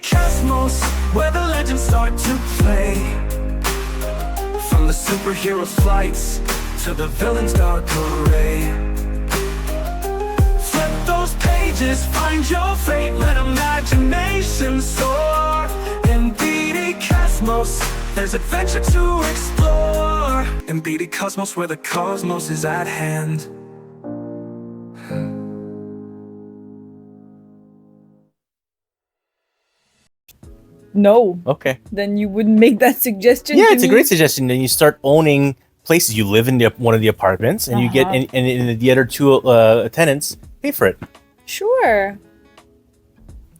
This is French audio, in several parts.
cosmos, where the legends start to play. From the superheroes' flights to the villain's dark array. Flip those pages, find your fate, let imagination soar. In BD Cosmos, there's adventure to explore. In BD Cosmos, where the cosmos is at hand. No. Okay. Then you wouldn't make that suggestion. Yeah, to it's a me. great suggestion. Then you start owning places. You live in one of the apartments, and you get and the other two tenants pay for it. Sure.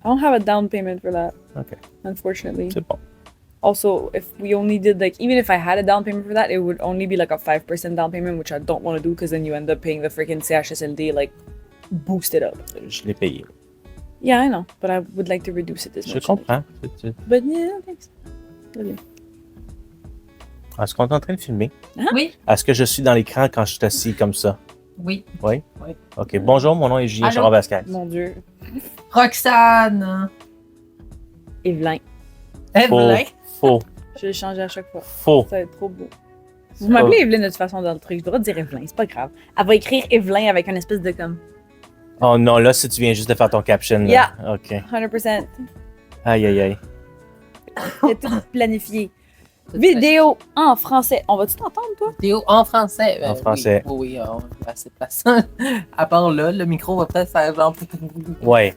I don't have a down payment for that, Okay. unfortunately. C'est bon. Also, if we only did like, even if I had a down payment for that, it would only be like a 5% down payment, which I don't want to do because then you end up paying the freaking CHSLD like boosted up. Je l'ai payé. Yeah, I know, but I would like to reduce it as Je much. comprends. But yeah, thanks. Okay. Est-ce qu'on est en train de filmer? Oui, Est-ce que je suis dans l'écran quand je suis assis comme ça? oui. Oui? Oui. OK. Bonjour, mon nom est Julien Allô? Charon-Vasquez. Mon Dieu. Roxane. Evelyn. Evelyn. Faux. Je vais le changer à chaque fois. Faux. Ça va être trop beau. Vous m'appelez Evelyn de toute façon dans le truc. Je dois dire Evelyn, c'est pas grave. Elle va écrire Evelyn avec une espèce de comme. Oh non, là, si tu viens juste de faire ton caption. Là. Yeah. OK. 100%. Aïe, aïe, aïe. C'est tout planifié. Vidéo en français. On va-tu t'entendre, toi? Vidéo en français. En français. Oui, on a assez de place. À part là, le micro va peut-être faire genre. Ouais.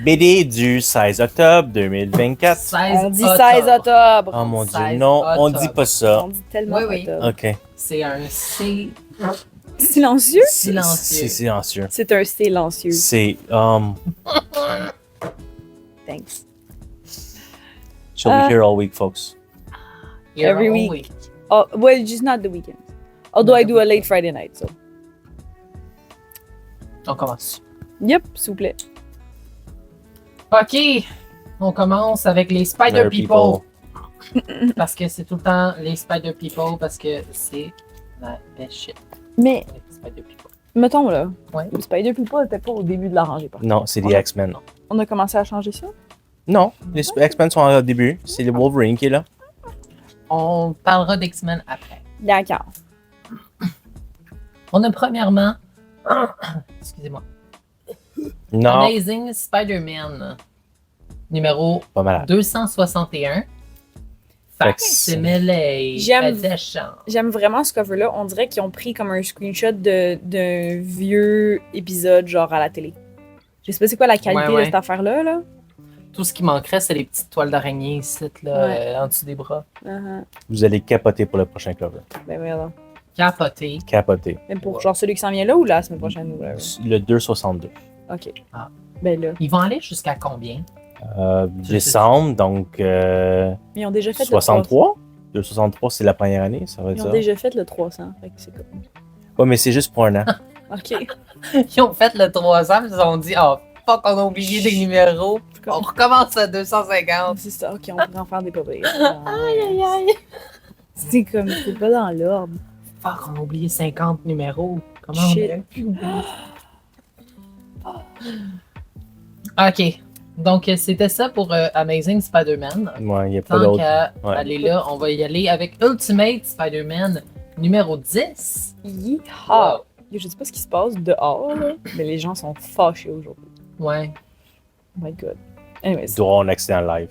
BD du 16 octobre 2024. 16 On dit 16 octobre. Oh mon dieu, 16 non, on octobre. dit pas ça. On dit tellement Oui, oui. octobre. OK. C'est un C. Silencieux? Silencieux. C'est silencieux. C'est un silencieux. C'est. Thanks. She'll be here all week, folks. Every week. Oh, well, just not the weekend. Although I do a late Friday night, so. On commence. Yep, s'il vous plaît. OK. On commence avec les Spider People. Parce que c'est tout le temps les Spider People parce que c'est la best shit. Mais, Les Spider People. mettons là, Ouais. le Spider People n'était pas au début de la rangée. Par contre. Non, c'est les X-Men. On a commencé à changer ça. Non, les X-Men sont au début. C'est le Wolverine qui est là. On parlera d'X-Men après. D'accord. On a premièrement. Excusez-moi. Non, Amazing Spider-Man. Numéro pas malade. 261. Fait que Facsimile. J'aime- Edition. J'aime vraiment ce cover-là. On dirait qu'ils ont pris comme un screenshot d'un vieux épisode, genre à la télé. Je sais pas c'est quoi la qualité Ouais, ouais. de cette affaire-là. Là. Tout ce qui manquerait, c'est les petites toiles d'araignée ici, là, Ouais. en dessous des bras. Vous allez capoter pour le prochain cover. Ben voilà. Capoté. Capoter. Même pour genre celui qui s'en vient là ou la semaine prochaine? Ou whatever. Le 2,62. Ok. Ah. Ben là. Ils vont aller jusqu'à combien? Décembre, donc Ils ont déjà fait 63. 2,63, c'est la première année, ça va le être 300. Ils ça. ont déjà fait le 300. Fait que c'est comme. Ouais, mais c'est juste pour un an. Ok. Ils ont fait le 300, puis ils ont dit, oh fuck, on a oublié des numéros. On recommence à 250. C'est ça. Ok, on pourrait en faire des papiers. Aïe, aïe, aïe. C'est comme. C'est pas dans l'ordre. Fuck, on a oublié 50 numéros. Comment Shit. on a pu oublier? Ok. Donc, c'était ça pour Amazing Spider-Man. Ouais, il n'y a pas Tant d'autre. qu'à Ouais. aller là, on va y aller avec Ultimate Spider-Man numéro 10. Yeehaw! Wow. Je sais pas ce qui se passe dehors, là, mais les gens sont fâchés aujourd'hui. Ouais. Oh my god. Anyways. Il doit avoir un accident live.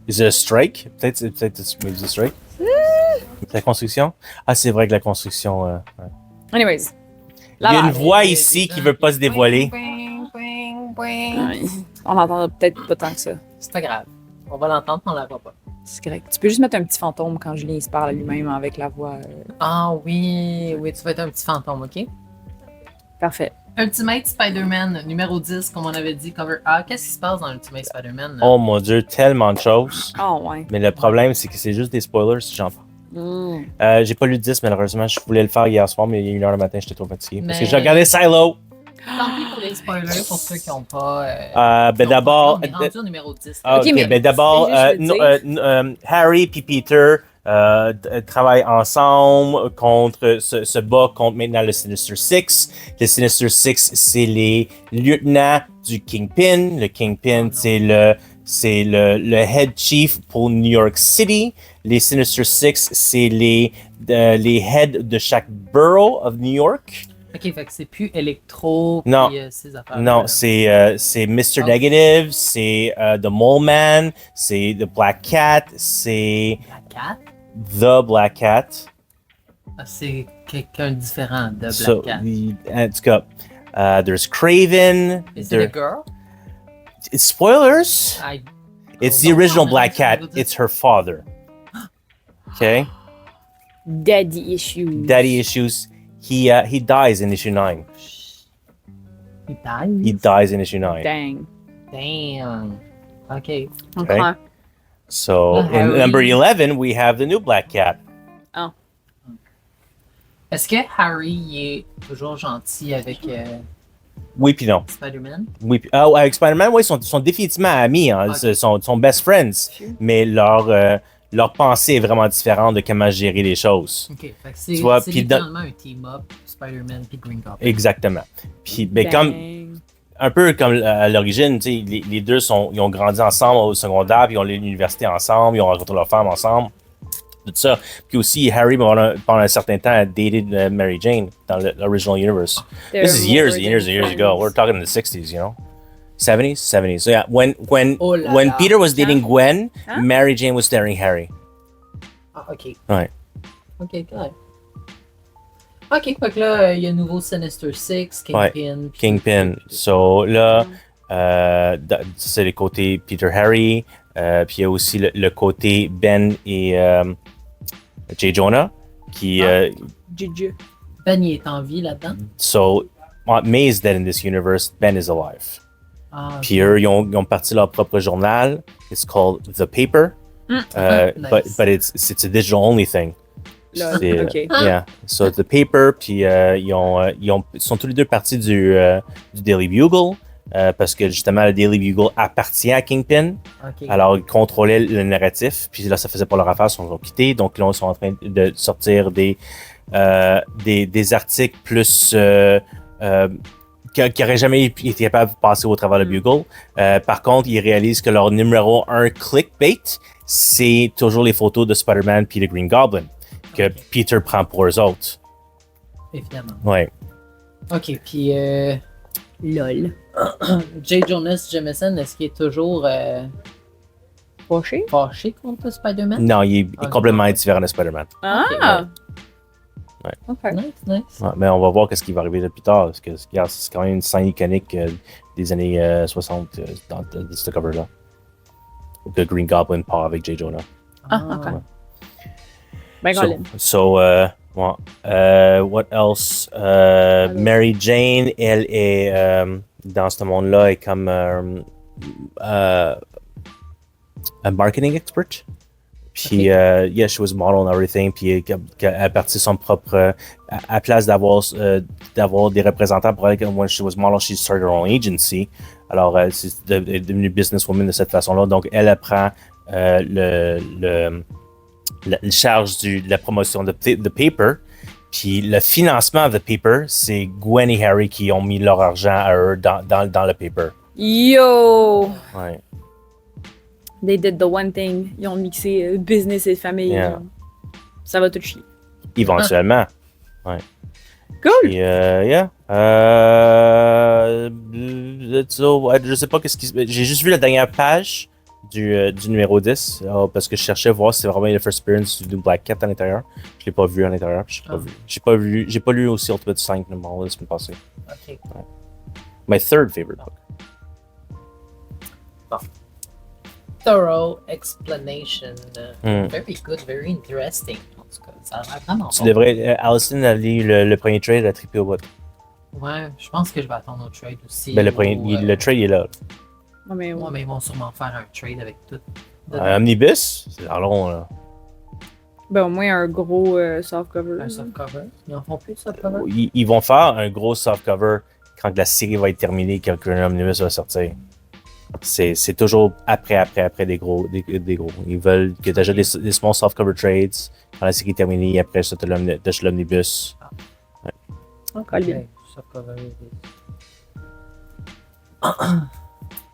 Is it a strike? Peut-être c'est maybe a strike. La construction? Ah, c'est vrai que la construction. Ouais. Anyways. Il y a une Lavage. voix ici qui veut pas se dévoiler. Ouais. On l'entend peut-être pas tant que ça. C'est pas grave. On va l'entendre, on la voit pas. C'est correct. Tu peux juste mettre un petit fantôme quand Julien il se parle à lui-même avec la voix. Ah oui, oui, tu vas être un petit fantôme, ok? Parfait. Ultimate Spider-Man numéro 10, comme on avait dit, cover A. Qu'est-ce qui se passe dans Ultimate Spider-Man? là? Oh mon dieu, tellement de choses. Oh ouais. Mais le problème, c'est que c'est juste des spoilers si j'en parle. Mm. J'ai pas lu 10, malheureusement. Je voulais le faire hier soir, mais il est 1h le matin, j'étais trop fatigué. Parce que Mais- j'ai regardé Silo. Tant pis pour les spoilers, pour ceux qui n'ont pas... Ben d'abord. On est rendu au numéro 10. Ah, Ok, ok, mais ben d'abord, c'est juste le dire. Harry puis Peter travaillent ensemble se bat contre maintenant le Sinister Six. Le Sinister Six, c'est les lieutenants du Kingpin. Le Kingpin, c'est le head chief pour New York City. Les Sinister Six, c'est les heads de chaque borough of New York. Ok, fait que c'est plus Electro Non. puis ces affaires. Non, c'est Mr. Negative, c'est The Mole Man, c'est The Black Cat, c'est Black Cat? The Black Cat. Ah, c'est quelqu'un de différent de Black So, Cat. en tout cas, there's Craven. Is it a girl? It's spoilers. It's the original Black Cat. It's her father. Okay? Daddy issues. Daddy issues. He dies in issue 9. He dies? He dies in issue 9. Dang. Damn. Okay. Okay. So Well, in Harry- number 11, we have the new Black Cat. Oh. Est-ce que Harry il est toujours gentil avec Oui puis non. Spider-Man? Oui, avec Spider-Man, oui, ils sont définitivement amis, hein, Ok. sont best friends, mais leur pensée est vraiment différente de comment gérer les choses. Ok, fait que c'est Tu vois, c'est puis dans- littéralement un team-up, Spider-Man puis Green Goblin. Exactement. Puis, ben, Dang. un peu comme à l'origine, tu sais, les deux ils ont grandi ensemble au secondaire, puis ils ont l'université ensemble, ils ont rencontré leur femme ensemble, tout ça. Puis aussi, Harry, pendant un certain temps, a dated Mary Jane dans l'original universe. They're This is years more and years and years than ago. We're friends. talking in the 60s, you know? 70s? 70s. So yeah, when Oh là when là. Peter was dating Gwen, Huh? Mary Jane was dating Harry. Ah, ok. Ouais. Ok, correct. Ok, fait que là, il y a un nouveau Sinister Six, Kingpin. puis- Kingpin. So là, c'est le côté Peter Harry. Puis il y a aussi le côté Ben et J. Jonah. Qui, Juju. Ben, il est en vie là-dedans. so, May is dead in this universe. Ben is alive. Ah, Puis eux, ils ont parti leur propre journal. It's called The Paper. Nice. But it's a digital only thing. Lol, C'est, ok. Yeah. So The Paper, puis ils sont tous les deux partis du Daily Bugle. Parce que justement, le Daily Bugle appartient à Kingpin. ok. Alors, ils contrôlaient le narratif. Puis là, ça faisait pas leur affaire, ils sont quittés. Donc là, ils sont en train de sortir des articles plus qui n'auraient jamais été capables de passer au travers le Bugle. Par contre, ils réalisent que leur numéro 1 clickbait, c'est toujours les photos de Spider-Man puis de Green Goblin que Ok. Peter prend pour eux autres. Évidemment. Ouais. Ok, puis Lol. J. Jonas Jameson, est-ce qu'il est toujours Fâché? fâché contre Spider-Man? Non, il est Ah, complètement non. différent de Spider-Man. Ah! Ouais. Ok. Nice, nice. Ouais, mais on va voir ce qui va arriver là plus tard. Parce que regarde, c'est quand même une scène iconique des années 60 de ce cover-là. Que Green Goblin part avec J. Jonah. Ah, ok. Ben, So, Colin. what else? Mary Jane, elle est dans ce monde-là, est comme un marketing expert. Puis, yeah, she was a model and everything. Puis, elle a parti son propre. À place d'avoir des représentants pour elle, when she was model, she started her own agency. Alors, elle est devenue businesswoman de cette façon-là. Donc, elle apprend la charge de la promotion de The Paper. Puis le financement de The Paper, c'est Gwen et Harry qui ont mis leur argent à eux dans le Paper. Yo! Ouais. They did the one thing. Ils ont mixé business et famille. Yeah. Ça va tout chier. Éventuellement. Cool! Puis, yeah. So, je sais pas qu'est-ce qui. J'ai juste vu la dernière page du numéro 10 parce que je cherchais à voir si c'était vraiment le first appearance du Black Cat à l'intérieur. Je l'ai pas vu à l'intérieur. J'ai pas lu aussi Ultimate 5 numéro la semaine passée. Ok. My third favorite book. Thorough explanation. Hmm. Very good, very interesting. En tout cas, ça a l'air vraiment Tu bon. devrais. Allison a lu le premier trade, elle a trippé au bout. Ouais, je pense que je vais attendre au trade aussi. Ben, ou, le trade il est là. Ouais, mais Ouais, mais ils vont sûrement faire un trade avec tout. Un omnibus, c'est long là. ben, au moins un gros softcover. Un softcover. Ils en font plus de softcover? Ils vont faire un gros softcover quand la série va être terminée, quand un omnibus va sortir. c'est toujours après des gros. Ils veulent que tu achètes des small soft cover trades. Quand la série est terminée, après ça, tu achètes l'omnibus. Encore bien. Okay, ça cover it.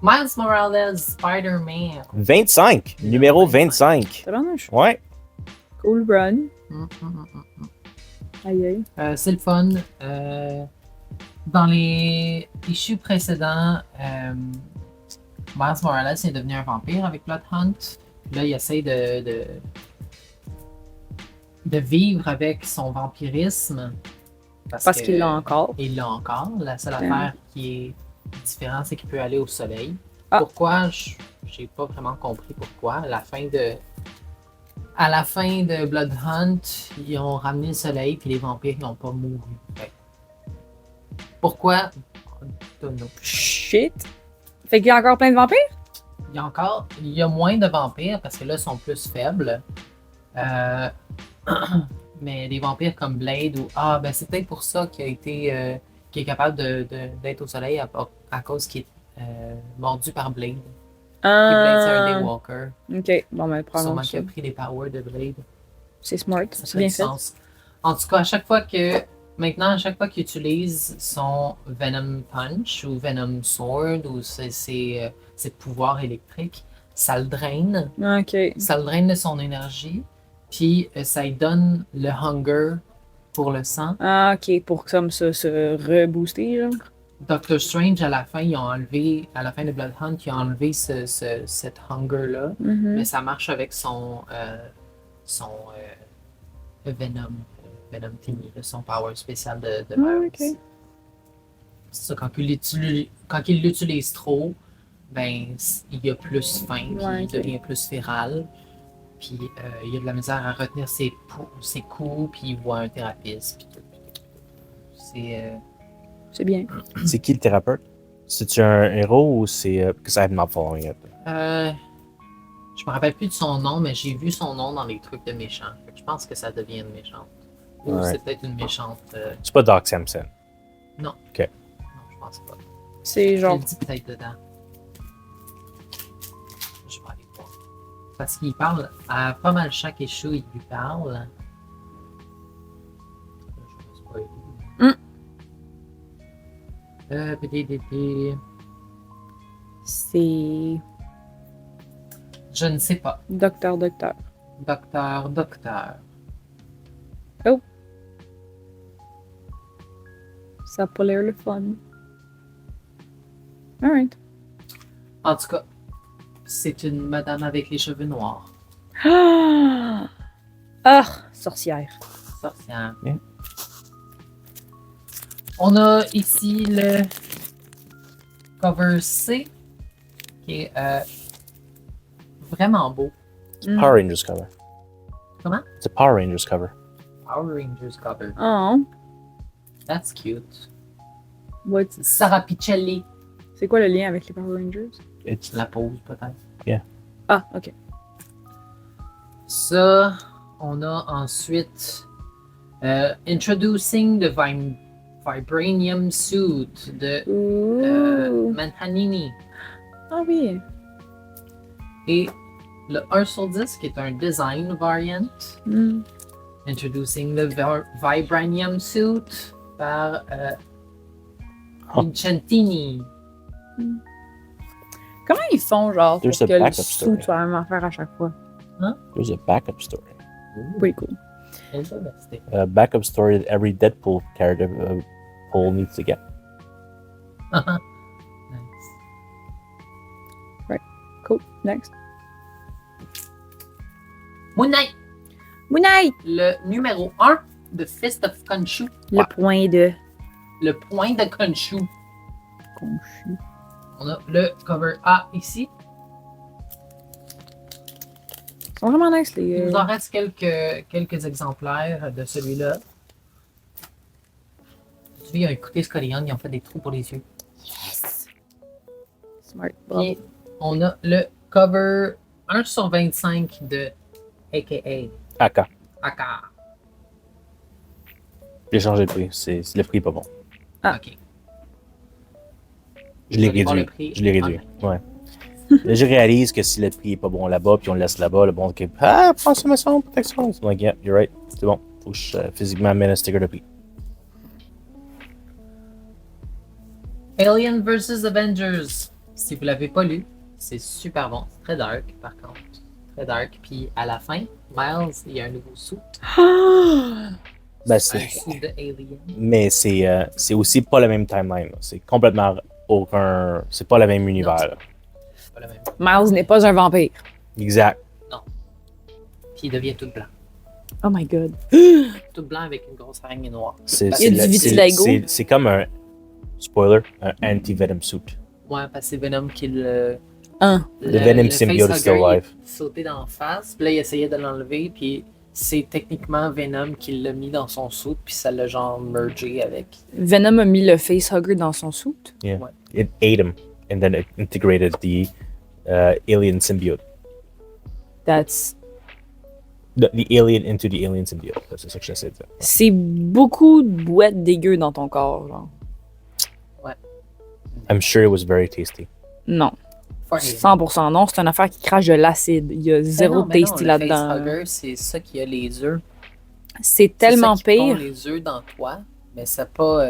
Miles Morales, Spider-Man. 25! Numéro 25. C'est vraiment chou. Ouais. Cool run. Mm, mm, mm, mm. Aïe aïe. C'est le fun. Dans les issues précédents, Miles Morales est devenu un vampire avec Blood Hunt. Là, il essaie de vivre avec son vampirisme. Parce qu'il l'a encore. Il l'a encore. La seule affaire qui est différente, c'est qu'il peut aller au soleil. Ah. Pourquoi? J'ai pas vraiment compris pourquoi. À la fin de Blood Hunt, ils ont ramené le soleil puis les vampires n'ont pas mouru. Fait. Pourquoi? Don't know. Shit. Fait qu'il y a encore plein de vampires? Il y a moins de vampires parce que là, ils sont plus faibles. Mais des vampires comme Blade ou c'est peut-être pour ça qu'il est capable d'être au soleil à cause qu'il est mordu par Blade. Puis Blade, c'est un Daywalker. Ok, bon, ben, Sûrement probablement qu'il a ça. pris les powers de Blade. C'est smart, Ça c'est fait bien du fait. sens. En tout cas, à chaque fois qu'il utilise son Venom Punch ou Venom Sword ou ses pouvoirs électriques, ça le draine. Ok. Ça le draine de son énergie. Puis ça lui donne le hunger pour le sang. Ah, ok, pour comme ça se rebooster, genre. Doctor Strange, à la fin de Blood Hunt, il a enlevé cet hunger-là. Mhm. Mais ça marche avec son Venom thingy, son power spécial de Miles. ok. C'est ça, quand il l'utilise trop, ben, il a plus faim, puis Ouais, il ok. devient plus féral. Puis il a de la misère à retenir ses coups, puis il voit un thérapeute. Puis tout. C'est bien. C'est qui le thérapeute? C'est-tu un héros ou c'est. Because I have not following it. Je me rappelle plus de son nom, mais j'ai vu son nom dans les trucs de méchants. Fait que je pense que ça devient une méchante. Ou Ouais. c'est peut-être une méchante. C'est pas Doc Samson. Non. Ok. Non, je pense pas. C'est Je genre. le dis peut-être dedans. Je vais aller voir. Parce qu'il parle à pas mal chaque issue, il lui parle. Je vais spoiler. C'est. Je ne sais pas. Docteur. Docteur. Ça a pas l'air le fun. Alright. En tout cas, c'est une madame avec les cheveux noirs. Ah! Ah! Sorcière. Sorcière. Bien. On a ici le cover C qui est vraiment beau. Mm. Power Rangers cover. Comment? C'est Power Rangers cover. Power Rangers cover. Oh. That's cute. What's... Sarah Pichelli. C'est quoi le lien avec les Power Rangers? It's La pose peut-être. Ah, ok. Ça, on a ensuite Introducing the Vibranium Suit de Ouh. Manhanini. Ah oui. Et le 1 sur 10 qui est un design variant. Mm. Introducing the Vibranium Suit par Oh. Vincentini. Comment ils font, genre, pour There's que a le backup sou story. soit la même affaire à chaque fois? There's a backup story. Pretty cool. Interesting. A backup story that every Deadpool character Paul needs to get. Nice. Cool. Next. Moon Knight, Moon Knight! le numéro 1 de Fist of Khonshu. Le point de... Le point de Khonshu. Conchu. On a le cover A ici. Ils sont vraiment nice, Il les... nous en reste quelques exemplaires de celui-là. Tu vois, ils ont écouté Scorion, ils ont fait des trous pour les yeux. Yes! Smart. Bravo. Puis, on a le cover 1 sur 25 de AKA Aka. Aka. J'ai changé le prix. Le prix est pas bon. Ah. Ok. Je l'ai Vous allez voir réduit. le prix. Je l'ai réduit. Ah. Ouais. Là, je réalise que si le prix est pas bon là-bas, puis on le laisse là-bas, le bon, ok, ah, consommation, protection. I'm like, yeah, you're right. C'est bon. Faut que je physiquement mette un sticker de prix. Alien vs Avengers. Si vous l'avez pas lu, c'est super bon. C'est très dark, par contre. Très dark. Puis à la fin, Miles, il y a un nouveau suit. Ben, Un c'est. suit de Alien. Mais c'est aussi pas le même timeline. Là. C'est complètement aucun. C'est pas le même univers. Là. C'est pas le même. Miles n'est pas un vampire. Exact. Puis il devient tout blanc. Oh my god. Tout blanc avec une grosse araignée noire. C'est Il y a du vitiligo. c'est comme un. Spoiler, un anti-venom suit. Ouais, parce que c'est Venom qui le. The Venom symbiote is still alive. Il sautait d'en face, puis là il essayait de l'enlever, puis c'est techniquement Venom qui l'a mis dans son suit, puis ça l'a genre mergé avec. Venom a mis le facehugger dans son suit. Yeah. Ouais. It ate him and then it integrated the alien symbiote. That's... The alien into the alien symbiote. C'est ça que j'essaie de dire. C'est beaucoup de boîtes dégueu dans ton corps, genre. I'm sure it was very tasty. Non. For Alien. 100% non, c'est une affaire qui crache de l'acide. Il y a zéro tasty Le là-dedans. facehugger, c'est ça qui a les œufs. C'est tellement C'est ça qui pond pire. les œufs dans toi, mais c'est pas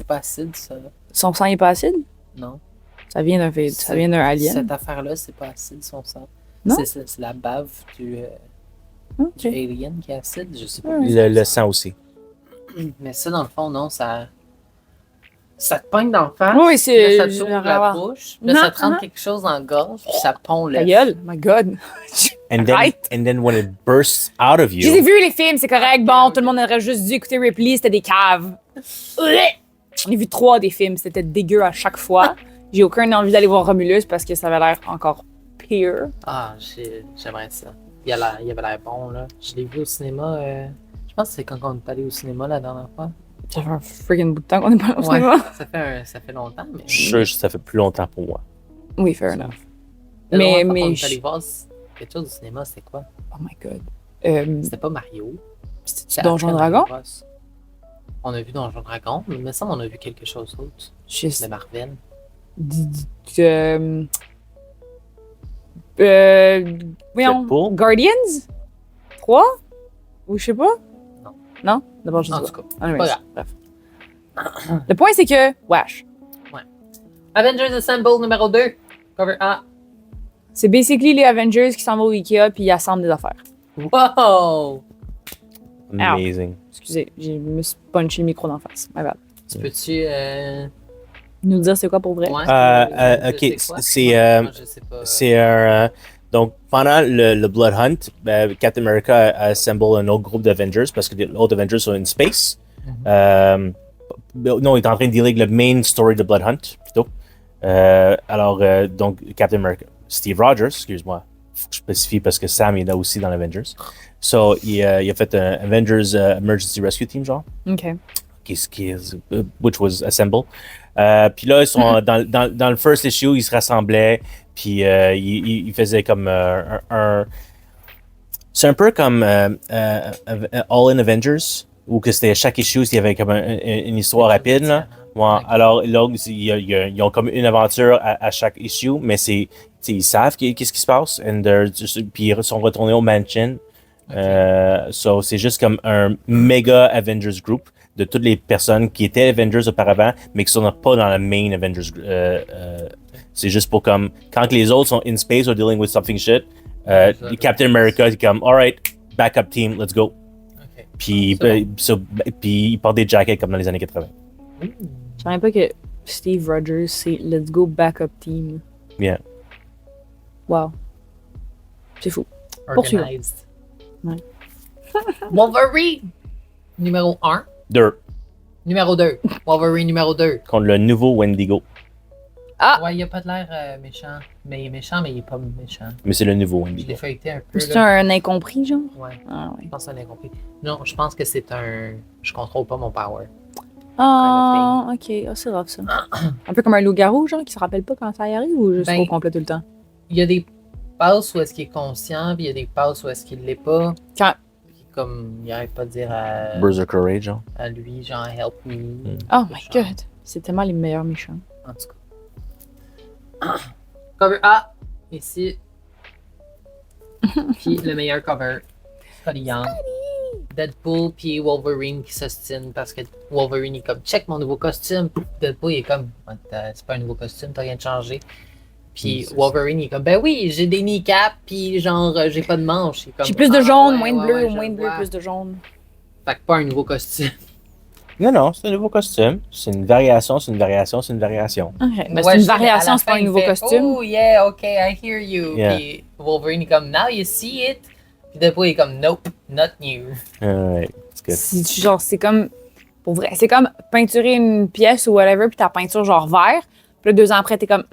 acide, ça. Son sang est pas acide? Non. Ça vient d'un alien. Cette affaire-là, c'est pas acide, son sang. Non? C'est la bave du Ok. alien qui est acide, je sais pas. Le sang aussi. Mais ça, dans le fond, non, ça te pogne dans le face. Oui, oui, c'est- Là, ça t'ouvre la je- bouche. Là, Non, ça te rentre non. quelque chose dans la gorge, puis ça pond Ta le. gueule, my god. Arrête. And then when it bursts out of Je les ai you, vus les films, c'est correct. Bon, tout le monde aurait juste dû écouter Ripley, c'était des caves. J'en ai vu 3 des films, c'était dégueu à chaque fois. J'ai aucun envie d'aller voir Romulus parce que ça avait l'air encore pire. Ah, j'aimerais ça. Il avait l'air bon, là. Je l'ai vu au cinéma. Je pense que c'est quand on est allé au cinéma la dernière fois. Ça fait un freaking bout de temps qu'on est pas allé au cinéma. Ça fait longtemps, mais. je suis sûr que ça fait plus longtemps pour moi. Oui, fair enough. La Mais- dernière fois mais qu'on est je- allé voir quelque chose au cinéma, c'était quoi? Oh my god. C'était pas Mario. C'est Donjon Dragon? On a vu Donjon Dragon, mais il me semble qu'on a vu quelque chose d'autre. Juste. De Marvel. Voyons. Deadpool? Guardians? 3? Ou je sais pas? Non. Non? D'abord, je sais En pas. tout cas. Anyways, pas grave. bref. Le point, c'est que, wesh. Avengers Assemble numéro 2. Cover A. C'est basically les Avengers qui s'en vont au Ikea puis ils assemblent des affaires. Wow! Amazing. Excusez, j'ai me suis punché le micro d'en face. My bad. Tu peux-tu. Nous dire c'est quoi pour vrai? Ouais, ok, quoi? c'est, Moi, je sais pas. C'est un. Donc, pendant le Blood Hunt, Captain America a assemblé un autre groupe d'Avengers parce que les autres Avengers sont in space. Non, il est en train de dealer avec le main story de Blood Hunt, plutôt. Donc, Captain America, Steve Rogers, excuse-moi, faut que je spécifie parce que Sam est là aussi dans l'Avengers. So, il a fait un Avengers Emergency Rescue Team, genre, Ok. which was assembled. Puis là, ils sont dans le first issue, ils se rassemblaient, puis ils faisaient comme c'est un peu comme All in Avengers, où que c'était chaque issue, il y avait comme une histoire rapide. Là. Ouais, alors là, ils ont comme une aventure à chaque issue, mais ils savent qu'est-ce qui se passe, puis ils sont retournés au mansion. So, c'est juste comme un méga Avengers group de toutes les personnes qui étaient Avengers auparavant, mais qui sont pas dans la main Avengers. C'est juste pour comme, quand les autres sont in space or dealing with something shit, Captain America est comme, alright, backup team, let's go. Ok. Puis, C'est puis il porte des jackets comme dans les années 80. Je savais pas que Steve Rogers, c'est Let's Go Backup Team. Yeah. Wow. C'est fou. Poursuivons. Organized. Ouais. Wolverine! Numéro 1. Deux, Numéro 2. Wolverine numéro 2. contre le nouveau Wendigo. Ah! Ouais, il a pas de l'air méchant. Mais il est méchant, mais il est pas méchant. Mais c'est le nouveau Je l'ai Wendigo. feuilleté un peu. C'est Là. un incompris, genre? Ouais, Ah ouais. je pense que c'est un incompris. Non, je pense que c'est un. Je contrôle pas mon power. Ah, ok. Ah, c'est rough, ça. Un peu comme un loup-garou, genre, qui se rappelle pas quand ça y arrive ou juste Ben, au complet tout le temps? Il y a des passes où est-ce qu'il est conscient, puis il y a des passes où est-ce qu'il l'est pas. Quand... Puis comme, il arrête pas de dire Berserker Rage, genre. à lui, genre, help me. Oh my Genre, god. C'est tellement les meilleurs méchants. En tout cas. Cover A. Ici. Puis le meilleur cover, Scotty Young. Deadpool puis Wolverine qui s'ostine parce que Wolverine est comme check mon nouveau costume. Deadpool il est comme c'est pas un nouveau costume, t'as rien de changé. Puis Wolverine il est comme ben oui, j'ai des kneecaps puis genre j'ai pas de manches. J'ai plus de jaune, ouais, moins de ouais, bleu, ouais, ou moins de je bleu, vois. plus de jaune. Fait que pas un nouveau costume. Non, c'est un nouveau costume. C'est une variation, c'est une variation, c'est une variation. Ok, mais Ouais, c'est une je sais, mais à variation, la c'est pas fin, un il nouveau fait, costume. Oh yeah, ok, I hear you. Yeah. Puis Wolverine est comme now you see it. Puis Deadpool est comme nope, not new. Alright, it's good. Genre, c'est comme. Pour vrai, c'est comme peinturer une pièce ou whatever, puis ta peinture genre vert. Puis là, 2 ans après, t'es comme.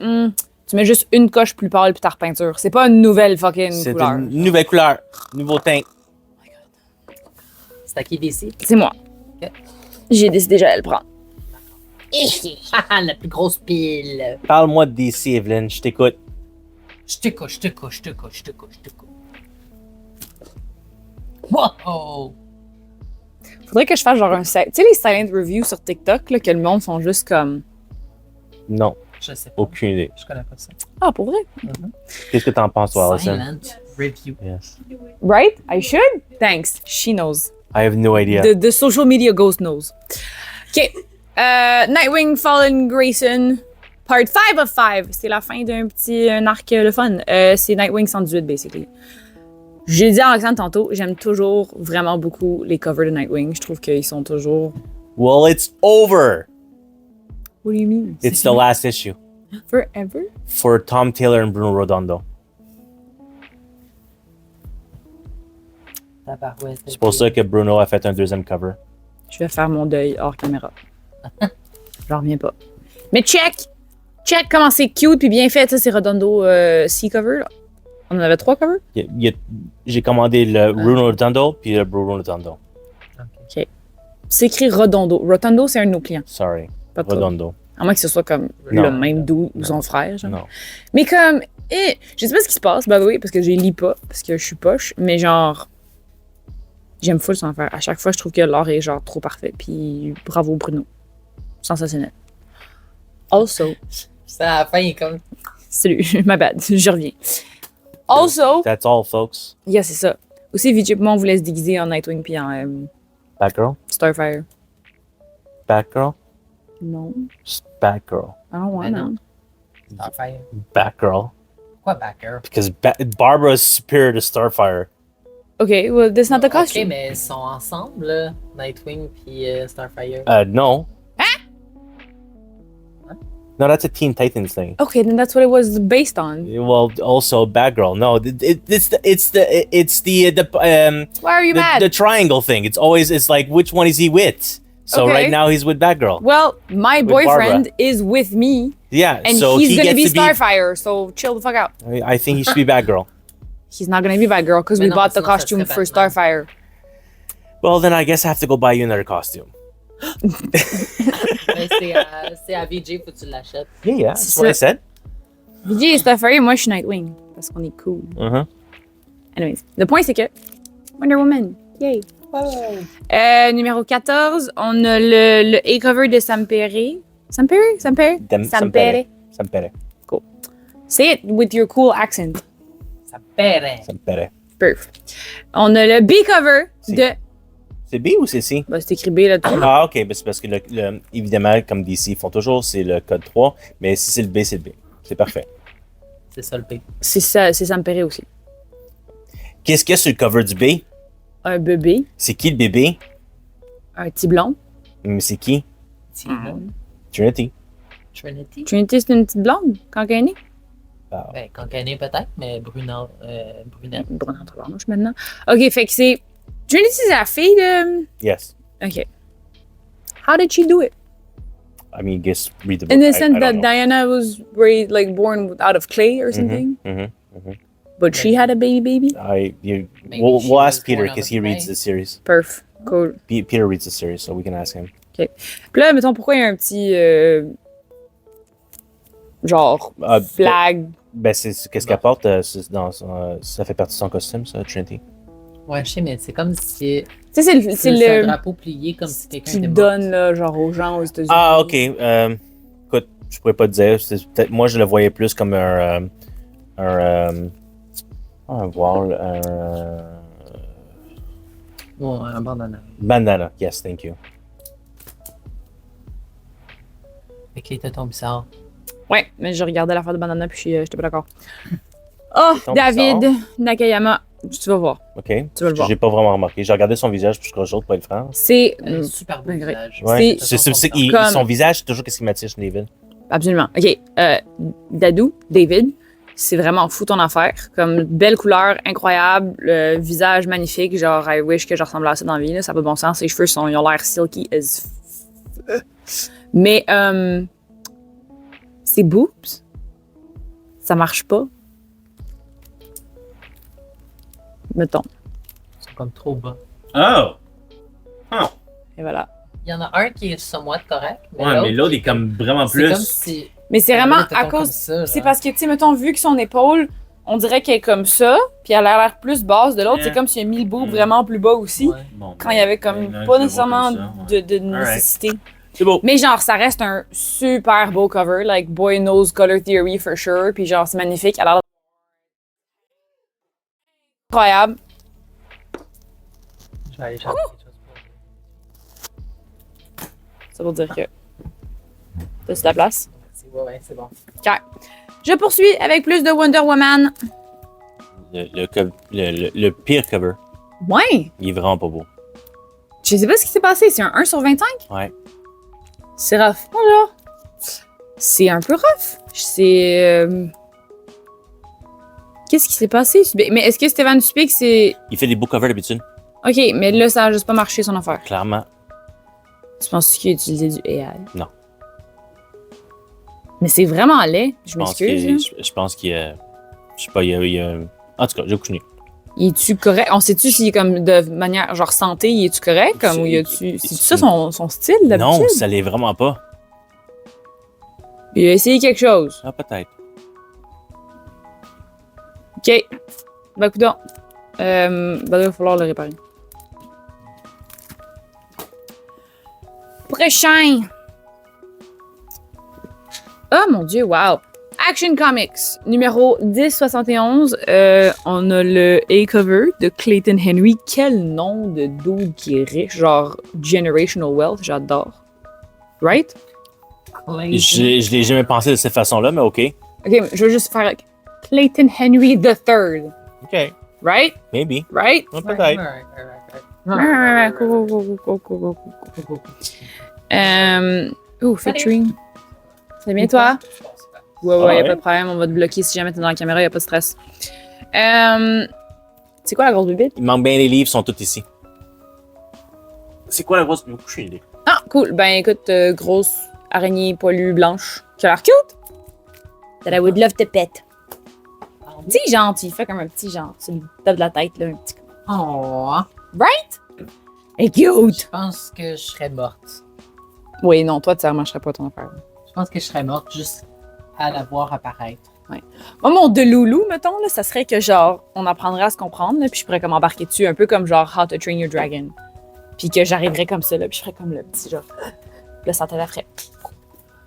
Tu mets juste une coche plus pâle, puis ta repeinture. C'est pas une nouvelle fucking C'est couleur. une nouvelle couleur, nouveau teint. C'est à qui DC? C'est moi. Ok. J'ai décidé j'allais le prendre. Haha, la plus grosse pile. Parle-moi de DC, Evelyn, je t'écoute. Je te couche, je te couche, je te couche, je te couche, je te couche. Wow! Faudrait que je fasse genre un. Tu sais, les silent reviews sur TikTok, là, que le monde sont juste comme. Non, Je sais pas. aucune idée. Je connais pas ça. Ah, pour vrai? Qu'est-ce que t'en penses, toi, Alison? Silent review. Yes. Right? I should? Thanks. She knows. I have no idea. The social media ghost knows. OK. Nightwing Fallen Grayson, part 5 of 5. C'est la fin d'un petit arc le fun. C'est Nightwing 118, basically. J'ai dit à Roxane tantôt, j'aime toujours vraiment beaucoup les covers de Nightwing. Je trouve qu'ils sont toujours. Well, it's over. What do you mean? It's the last issue Forever? for Tom Taylor and Bruno Redondo. Tabarouette. C'est pour ça que Bruno a fait un deuxième cover. Je vais faire mon deuil hors caméra. J'en reviens pas. Mais check! Check comment c'est cute puis bien fait. Ça, c'est Redondo C-cover. Là. On en avait 3 covers? J'ai commandé le Bruno Redondo puis le Bruno Redondo. C'est écrit Redondo. Rotondo, c'est un de nos clients. Sorry, Pas de trouble. Redondo. À moins que ce soit comme Non. le même doux ou son frère. Genre. Non. Mais comme, je sais pas ce qui se passe, by the way, parce que je les lis pas, parce que je suis poche, mais genre, j'aime full son affaire. À chaque fois, je trouve que l'art est genre trop parfait. Puis bravo Bruno. Sensationnel. Also, Ça, à la fin, il est comme. salut, ma bad, je reviens. Also, That's all, folks. yeah, c'est ça. Aussi, Vijay et moi, on voulait se déguiser en Nightwing puis en Batgirl? Starfire. Batgirl? Non. Just Batgirl. Ah ouais, Mais non. non. Starfire. Batgirl. Pourquoi Backer? Because Barbara is superior to Starfire. Okay, well, that's not the costume. Ok, mais ils sont ensemble, là. Nightwing puis Starfire. No. No, that's a Teen Titans thing. Okay, then that's what it was based on. Well, also Batgirl. No, it's Why are you mad? the triangle thing. It's like which one is he with? So Okay. right now he's with Batgirl. Well, my With boyfriend is with me, Yeah, and so he's he gonna gets be to Starfire, so chill the fuck out. I think he should be Batgirl. He's not gonna be Batgirl because we Mais non, bought the sinon ça costume serait for Batman. Starfire. Well, then I guess I have to go buy you another costume. Mais c'est à VJ, faut que tu l'achètes. Yeah, that's C'est what I ça. said. Vijay est Starfire, moi je suis Nightwing parce qu'on est cool. Uh-huh. Anyways, le point c'est que Wonder Woman, yay. Numéro 14, on a le A-cover de Sampere. Sampere? Sampere? Sampere. Sampere. Say it with your cool accent. Ça pairait. Sampere. Perf. On a le B-cover Si. de... C'est B ou c'est C? Bah, c'est écrit B là-dessus. Ah, ok, ben c'est parce que évidemment, comme DC ils font toujours, c'est le code 3, mais si c'est le B, c'est le B. C'est parfait. C'est ça le P. C'est ça, c'est Sampere aussi. Qu'est-ce qu'il y a sur le cover du B? Un bébé, C'est qui le bébé? un petit blond. Mais c'est qui? Trinity. Trinity. Trinity. Trinity, c'est une petite blonde quand elle est née. Ah. Ben, Cancané peut-être, mais brunette. Brune entre barnouches maintenant. Ok, fait que c'est... Trinity, c'est la fille de... Yes. Ok. How did she do it? I mean, guess read the book. In the I sense don't that know. Diana was raised, like, born out of clay or something? Mhm. But she had a baby? Maybe Maybe she we'll was ask Peter born out because of he reads clay. the series. Perf. Cool. Peter reads the series, so we can ask him. Puis là, mettons, pourquoi il y a un petit... genre, flag? Ben, c'est qu'est-ce qu'elle porte ça fait partie de son costume, ça, Trinity. Ouais, je sais, mais c'est comme si. Tu sais, c'est C'est un le... drapeau plié comme si quelqu'un qui était mort. donne, là, genre, aux gens aux États-Unis. Ah, ok. Écoute, je pourrais pas te dire. Peut-être moi, je le voyais plus comme un voile, Ouais, un bandana. bandana. Yes, thank you. Avec les tétons bizarres. Ouais, mais je regardais l'affaire de banana puis j'étais pas d'accord. Oh, Tétons David Nakayama. Tu vas voir. Ok. Tu vas le Parce que voir. j'ai pas vraiment remarqué. J'ai regardé son visage puis je crois pour être franc. C'est. Super beau malgré- visage. Ouais. C'est- comme- Son visage, c'est toujours ce qui m'attire chez David. Absolument. OK. David, c'est vraiment fou ton affaire. Comme belle couleur, incroyable, visage magnifique. Genre, I wish que je ressemblais à ça dans la vie. Là. Ça n'a pas de bon sens. Ses cheveux ils ont l'air silky as Mais, ses boobs, ça marche pas. Mettons. Ils sont comme trop bas. Oh! Et voilà. Il y en a un qui est somewhat correct. Ouais, mais l'autre est comme vraiment c'est plus. comme si. Mais c'est vraiment les tétons à comme cause. ça, C'est là. parce que, tu sais, mettons, vu que son épaule, on dirait qu'elle est comme ça, puis elle a l'air plus basse de l'autre. C'est comme s'il a mis le bout vraiment plus bas aussi. Ouais. Bon, Quand il y avait comme pas nécessairement de nécessité. C'est beau. Mais genre, ça reste un super beau cover. Like, Boy Knows Color Theory for sure. Puis genre, c'est magnifique. Alors, incroyable. Je vais aller chercher quelque chose pour Ça veut dire que t'as la place. Ouais, c'est bon. Je poursuis avec plus de Wonder Woman. Le pire cover. Ouais! Il est vraiment pas beau. Je sais pas ce qui s'est passé. C'est un 1 sur 25? Ouais. C'est rough. Bonjour. C'est un peu rough. C'est. Qu'est-ce qui s'est passé? Mais est-ce que Steven Spiek, c'est. Il fait des beaux covers d'habitude. Ok, mais là, ça a juste pas marché son affaire. Clairement. Tu penses qu'il a utilisé du AI? Non. Mais c'est vraiment laid. Je Je pense m'excuse. là. je pense qu'il y a. Je sais pas, il y a. En tout cas, j'ai couché. Il est-tu correct? On sait-tu s'il est comme de manière genre santé, il est-tu correct? Comme, ou il a-tu. C'est ça son style d'habitude? Non, ça l'est vraiment pas. Il a essayé quelque chose. Ah, peut-être. Ok. Ben, coudonc. Ben, il va falloir le réparer. Prochain. Oh mon dieu, wow. Action Comics, numéro 1071. On a le A-cover de Clayton Henry. Quel nom de dude qui est riche, genre Generational Wealth, j'adore. Right? Je l'ai jamais pensé de cette façon-là, mais OK. Ok, je veux juste faire Clayton Henry III. OK. Right? Maybe. Right? Ouais, peut-être. Featuring. C'est bien toi? Ouais, ouais, y a pas de problème. On va te bloquer si jamais t'es dans la caméra, y a pas de stress. C'est quoi la grosse bébite? Il manque bien les livres, ils sont tous ici. C'est quoi la grosse. Je vais me coucher, l'idée. Ah, cool. Ben écoute, grosse araignée poilue blanche qui a l'air cute. That I would love to pet. Petit gentil, fait comme un petit genre sur le top de la tête, là, un petit. Oh, Right? Et cute! je pense que je serais morte. Oui, non, toi, ça ne marcherait pas ton affaire. Je pense que je serais morte juste à la voir apparaître. Moi, mon Deloulou, mettons, là, ça serait que genre, on apprendrait à se comprendre, là, puis je pourrais comme embarquer dessus, un peu comme genre How to Train Your Dragon. Puis que j'arriverais comme ça, là, puis je ferais comme le petit genre. Puis là, ça te la ferait. Puis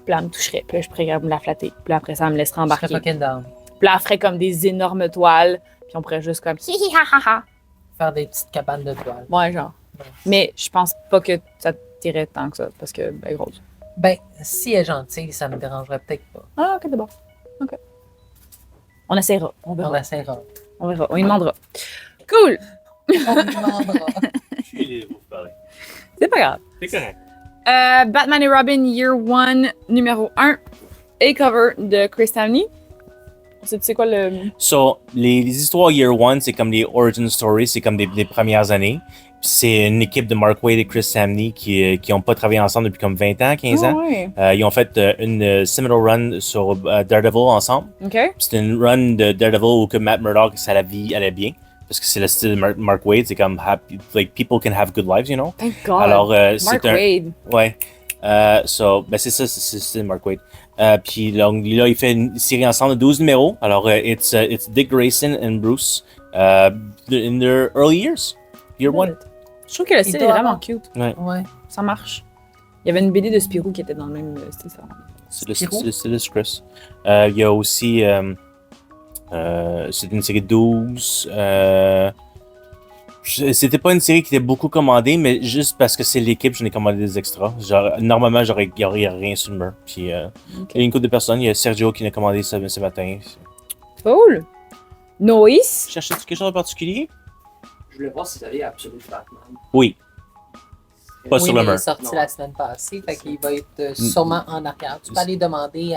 là, elle me toucherait, puis là, je pourrais me la flatter. Puis là, après ça, elle me laisserait Je embarquer. serais fucking down. Puis là, elle ferait comme des énormes toiles, puis on pourrait juste comme hi hi ha ha ha. Faire des petites cabanes de toile. Ouais, genre. Mais je pense pas que ça t'irait tant que ça, parce que, ben, grosse. Ben, si elle est gentille, ça me dérangerait peut-être pas. Ah, ok, d'abord. Ok. On essaiera. On On verra. essaiera. On verra. On lui demandera. Cool! On demandera. C'est pas grave. C'est correct. Batman et Robin Year 1, numéro 1. A cover de Chris Samney. C'est quoi le. So, les histoires Year One, c'est comme des origin stories, c'est comme des premières années. Puis c'est une équipe de Mark Waid et Chris Samney qui ont pas travaillé ensemble depuis comme 20 ans, 15 ans. Ouais. Ils ont fait une seminal run sur Daredevil ensemble. OK. Puis c'était une run de Daredevil où que Matt Murdock, la vie allait bien. Parce que c'est le style de Mark Waid, c'est comme happy, like people can have good lives, you know. Thank God. Alors, Mark c'est un. Waid. Ouais. Ben c'est ça, c'est Mark Waid. Puis là, il fait une série ensemble de 12 numéros. Alors, it's Dick Grayson and Bruce in their early years. Year one. Je trouve que le style est doit vraiment avoir- cute. Ouais. Ça marche. Il y avait une BD de Spirou qui était dans le même style. Ça. C'est le Spirou? style de Chris. Il y a aussi C'était une série de 12. C'était pas une série qui était beaucoup commandée, mais juste parce que c'est l'équipe, j'en ai commandé des extras. Genre, normalement, il y aurait rien sur le mur. Puis, il y a une couple de personnes. Il y a Sergio qui l'a commandé ce matin. Cool. Noise. Cherchais-tu quelque chose en particulier? Je voulais voir si vous avez Absolute Batman. Oui. Pas Oui, sur mais le il est mur. sorti Non. la semaine passée, fait qu'il va être sûrement en arrière. Tu peux aller demander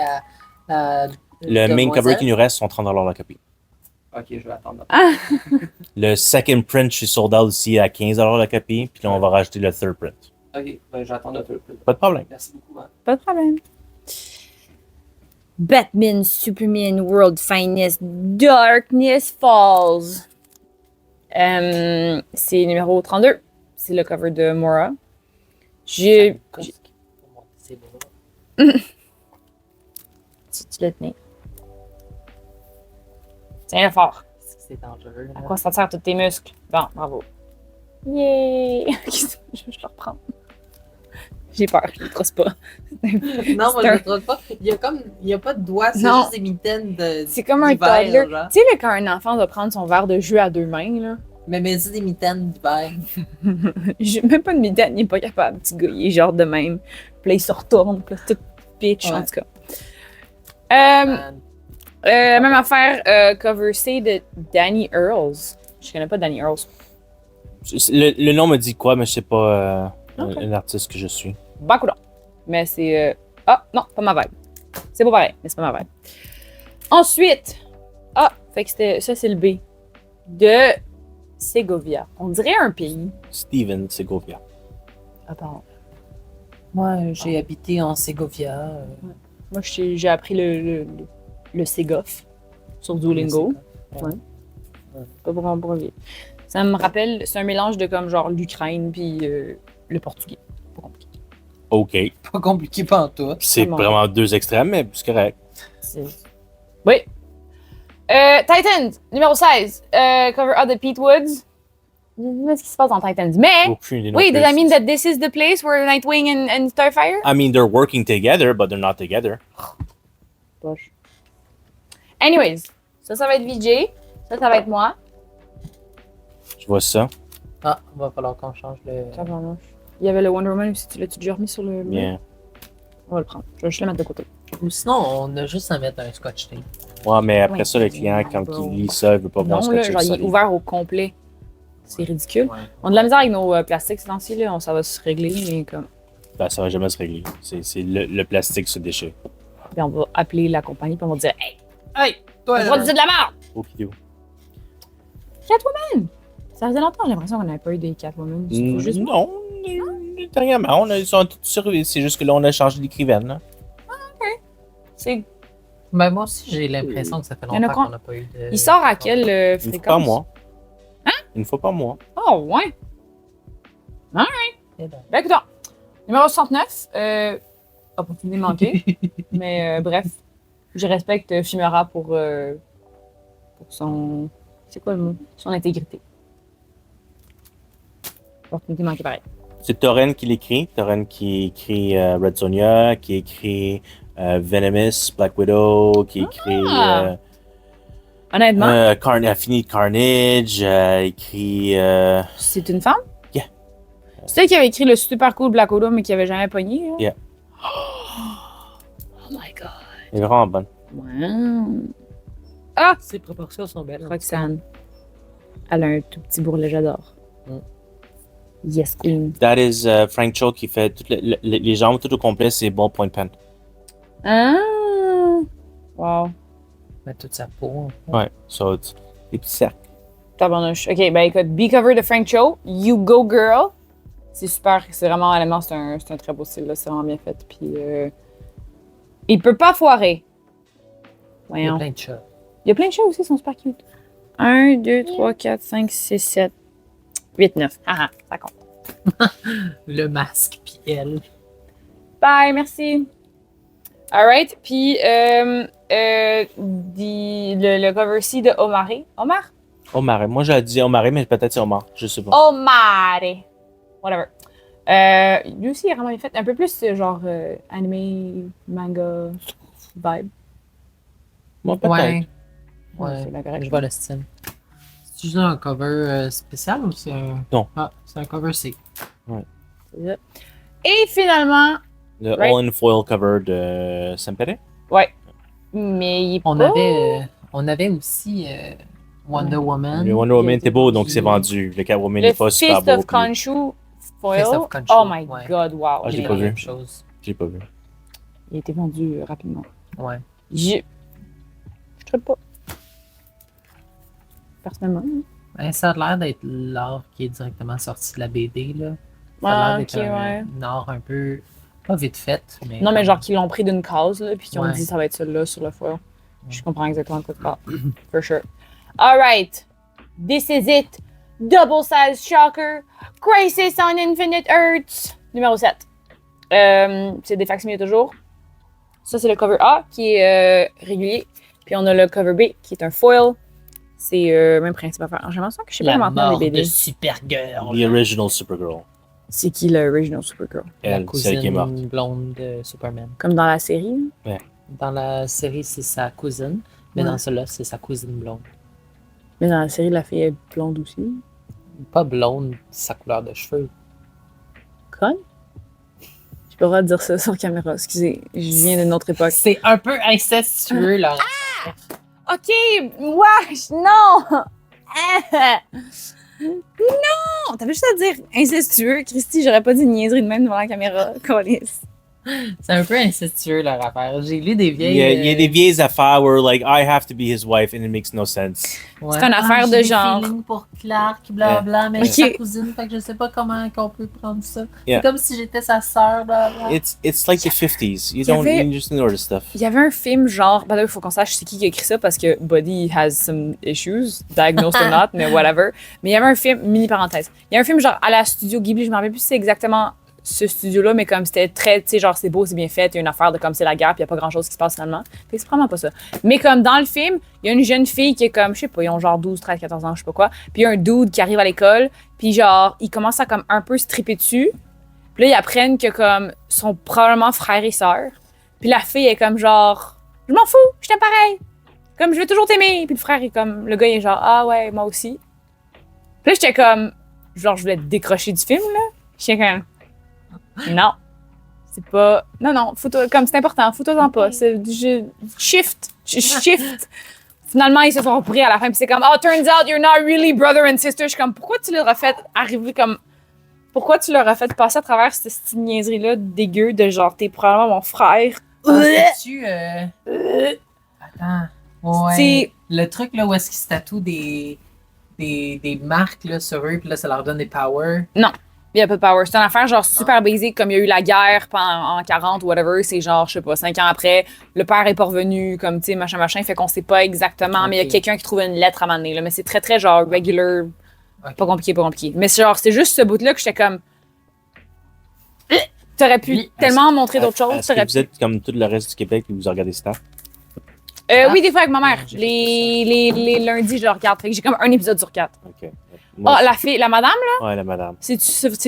à Le main cover qui nous reste sont 30$ la copie. Ok, je vais attendre. Le second print, je suis sold out aussi à 15$ la copie. Puis là, on va rajouter le third print. Ok, ben j'attends un peu. Pas de problème. Merci beaucoup, man. Pas de problème. Batman, Superman, World Finest, Darkness Falls. C'est numéro 32. C'est le cover de Mora. Tu l'as tenu. Tiens-le fort. C'est dangereux. À quoi ça te sert tous tes muscles? Bon, bravo. Yay! je vais le reprendre. J'ai peur, je ne le trosse pas. Non, moi, je ne trouve pas. Il y a pas de doigts, c'est Non. juste des mitaines de. C'est comme un d'hiver, toddler. genre. Tu sais, là, quand un enfant doit prendre son verre de jus à deux mains, là. Mais mets-y des mitaines d'hiver. J'ai même pas de mitaine, il est pas capable, petit gars. Il est genre de même. Puis là, il se retourne, puis là, tout pitch, en Ouais. tout cas. Man. Même affaire, cover C de Danny Earls. Je connais pas Danny Earls. Le nom me dit quoi, mais je sais pas Ok. un artiste que je suis. Bakudan. Mais c'est. Ah, non, pas ma vibe. C'est pas pareil, mais c'est pas ma vibe. Ensuite. Ah, fait que c'était. Ça, c'est le B. De Segovia. On dirait un pays. Steven Segovia. Attends. Moi, j'ai habité en Ségovia. Moi, j'ai appris le Segof sur Duolingo. Ouais. Pas pour compliqué. Ça me rappelle, c'est un mélange de comme genre l'Ukraine puis le portugais. Pas compliqué. OK. Pas compliqué pas en tout. C'est Vraiment. vraiment deux extrêmes, mais c'est correct. Oui. Titans, numéro 16. Cover out de Pete Woods. Je sais pas ce qui se passe dans Titans. Mais, Aucune idée non oui, plus. does that mean that this is the place where Nightwing and Starfire? I mean, they're working together, but they're not together. Poche. Anyways, ça va être VJ. Ça va être moi. Je vois ça. Ah, il va falloir qu'on change le. Il y avait le Wonder Woman aussi. Tu l'as-tu déjà remis sur le. Bien. On va le prendre. Je vais juste le mettre de côté. Ou sinon, on a juste à mettre un scotch tape. Ouais, mais après Ouais. ça, le client, quand il lit ça, il veut pas voir Non, ce que là, tu genre, il est ouvert au complet. C'est ridicule. Ouais. On a de la misère avec nos plastiques ces temps-ci, là. Ça va se régler, mais comme. Ben, ça va jamais se régler. C'est le plastique se déchire. Puis on va appeler la compagnie, puis on va dire Hey, Hey! Toi, on va te dire de la merde! Au vidéo. Catwoman! Ça faisait longtemps, j'ai l'impression qu'on n'avait pas eu des Catwoman. C'est juste. Non, dernièrement, ils sont tous surveillés. C'est juste que là, on a changé d'écrivaine. là. C'est... Ben, moi aussi, j'ai l'impression que ça fait Il y en a longtemps con- qu'on n'a pas eu de. Il sort à quelle Une fois fréquence? par mois. Une fois par mois. Oh, ouais. Eh ben, Ben, écoute, numéro 69, opportunité manquée. Mais bref, je respecte Fimera pour son. C'est quoi le mot? Son intégrité. Opportunité manquée, pareil. C'est Torren qui l'écrit. Torren qui écrit Red Sonja, qui écrit Venomous, Black Widow, qui écrit Ah! Honnêtement, Infinite Carnage, écrit. c'est une femme? Yeah. C'est elle qui avait écrit le super cool Black Widow, mais qui avait jamais pogné. Là. Yeah. Oh my god. Elle est vraiment bonne. Wow. Ah! ses proportions sont belles. Roxane. Elle a un tout petit bourrelet, j'adore. Mm. Yes, queen. That is Frank Cho qui fait toutes les jambes tout au complet, c'est ballpoint pen. Ah! Wow. Mais toute sa peau. Ouais, so it's des petits cercles. Tabarnouche. Ok, ben écoute, B-cover de Frank Cho, You Go Girl. C'est super, c'est vraiment, honnêtement, c'est un très beau style, là, c'est vraiment bien fait. Puis, il peut pas foirer. Il y a Voyons. plein de chats. Il y a plein de chats aussi, ils sont super cute. 1, 2, 3, 4, 5, 6, 7, 8, 9. Ah, ça compte. Le masque, puis elle. Bye, merci. Alright, puis le cover-ci de Omari. Omar? Omar. Moi, j'ai dit Omar, mais peut-être c'est Omar. Je sais Oh. pas. Omari. Whatever. Lui aussi, il est vraiment bien fait. Un peu plus genre anime, manga, vibe. Moi, peut-être. Ouais. Ouais, c'est bien correct. je vois le style. C'est juste un cover spécial ou c'est un. Non. Ah, c'est un cover C. C'est ça. Et finalement, Le Right. all-in foil cover de Sempere. ouais. Mais il est On pas... avait aussi Wonder Woman. Le Wonder Woman il était beau, était donc c'est vendu. Le Catwoman Le n'est pas super Fist beau. of puis Khonshu foil. Fist of Khonshu, Oh my ouais. god, wow. Ah, je l'ai C'est pas la vu. même chose. J'ai pas vu. Il a été vendu rapidement. Ouais. Je trippe pas. Personnellement. Ben, ça a l'air d'être l'art qui est directement sorti de la BD, là. Ça a Ah, l'air d'être ok, ouais. un art un peu. Pas vite fait, mais. Non, mais comme- genre qu'ils l'ont pris d'une case, là, puis qu'ils ont Ouais. dit ça va être celui-là sur le foil. Je comprends exactement de quoi tu parles. For sure. Alright. This is it. Double size shocker. Crisis on Infinite Earths. Numéro 7. C'est des facsimilés toujours. Ça, c'est le cover A qui est régulier. Puis on a le cover B qui est un foil. C'est même principe à faire. J'ai l'impression que je sais pas La maintenant les mort de BD. Supergirl. The original Supergirl. C'est qui l'original Supergirl? La Elle, celle qui est morte. cousine blonde de Superman. Comme dans la série. Dans la série, c'est sa cousine, mais Ouais. dans celle-là, c'est sa cousine blonde. Mais dans la série, la fille est blonde aussi. Pas blonde, sa couleur de cheveux. Conne? J'ai pas le droit de dire ça sur caméra. Excusez, je viens d'une autre époque. C'est un peu incestueux, leur. Ok, wesh, non! Non! T'avais juste à dire incestueux. Christy, j'aurais pas dit une niaiserie de même devant la caméra. Câlisse. C'est un peu incestueux, leur affaire. J'ai lu des vieilles. Il y a des vieilles affaires where like I have to be his wife and it makes no sense. Ouais. C'est une affaire j'ai de des genre. feelings pour Clark, blablabla, mais je suis Ok. sa cousine, fait que je sais pas comment qu'on peut prendre ça. Yeah. C'est comme si j'étais sa sœur, blablabla. It's like the 50s. You y don't avait- you just ignore this stuff. Il y avait un film genre. Ben là, il faut qu'on sache c'est qui a écrit ça parce que Buddy has some issues, diagnosed or not, mais whatever. Mais il y avait un film, mini parenthèse. Il y a un film genre à la studio Ghibli, je me rappelle plus si c'est exactement ce studio-là, mais comme c'était très, tu sais, genre c'est beau, c'est bien fait, il y a une affaire de comme c'est la guerre, puis il y a pas grand-chose qui se passe finalement. Fait que c'est vraiment pas ça. Mais comme dans le film, il y a une jeune fille qui est comme, je sais pas, ils ont genre 12, 13, 14 ans, je sais pas quoi. Puis il y a un dude qui arrive à l'école, puis genre, il commence à comme un peu se triper dessus. Puis là, ils apprennent que comme, sont probablement frères et sœurs. Puis la fille est comme genre, je m'en fous, je t'aime pareil. Comme, je vais toujours t'aimer. Puis le frère est comme, le gars il est genre, ah ouais, moi aussi. Puis là, j'étais comme, genre, je voulais décrocher du film, là. J'étais comme, non. C'est pas. Non, non, comme c'est important, fous-toi-en pas. Shift. Finalement, ils se sont repris à la fin, puis c'est comme, oh, turns out you're not really brother and sister. Je suis comme, pourquoi tu leur as fait arriver comme. Pourquoi tu leur as fait passer à travers cette petite niaiserie-là dégueu de genre, t'es probablement mon frère. Ah, c'est-tu, Attends. Ouais. C'est- Le truc là où est-ce qu'ils se tatouent des marques là, sur eux, puis là, ça leur donne des powers. Il y a pas de power. C'est une affaire genre super basique, comme il y a eu la guerre en 40 ou whatever. C'est genre, je sais pas, 5 ans après, le père est pas revenu, comme tu sais, machin, fait qu'on sait pas exactement, mais il y a Ok. quelqu'un qui trouve une lettre à un moment donné, là. Mais c'est très, très genre regular, Ok. pas compliqué. Mais c'est genre, c'est juste ce bout-là que j'étais comme. T'aurais pu Oui. tellement montrer d'autres choses. Est-ce que T'aurais vous êtes comme tout le reste du Québec et vous regardez ça? Oui, des fois avec ma mère. Ah, j'ai Les lundis, je le regarde. Fait que j'ai comme un épisode sur 4. Ok. Ah, la fille, la madame, là, Ouais, la madame. c'est-tu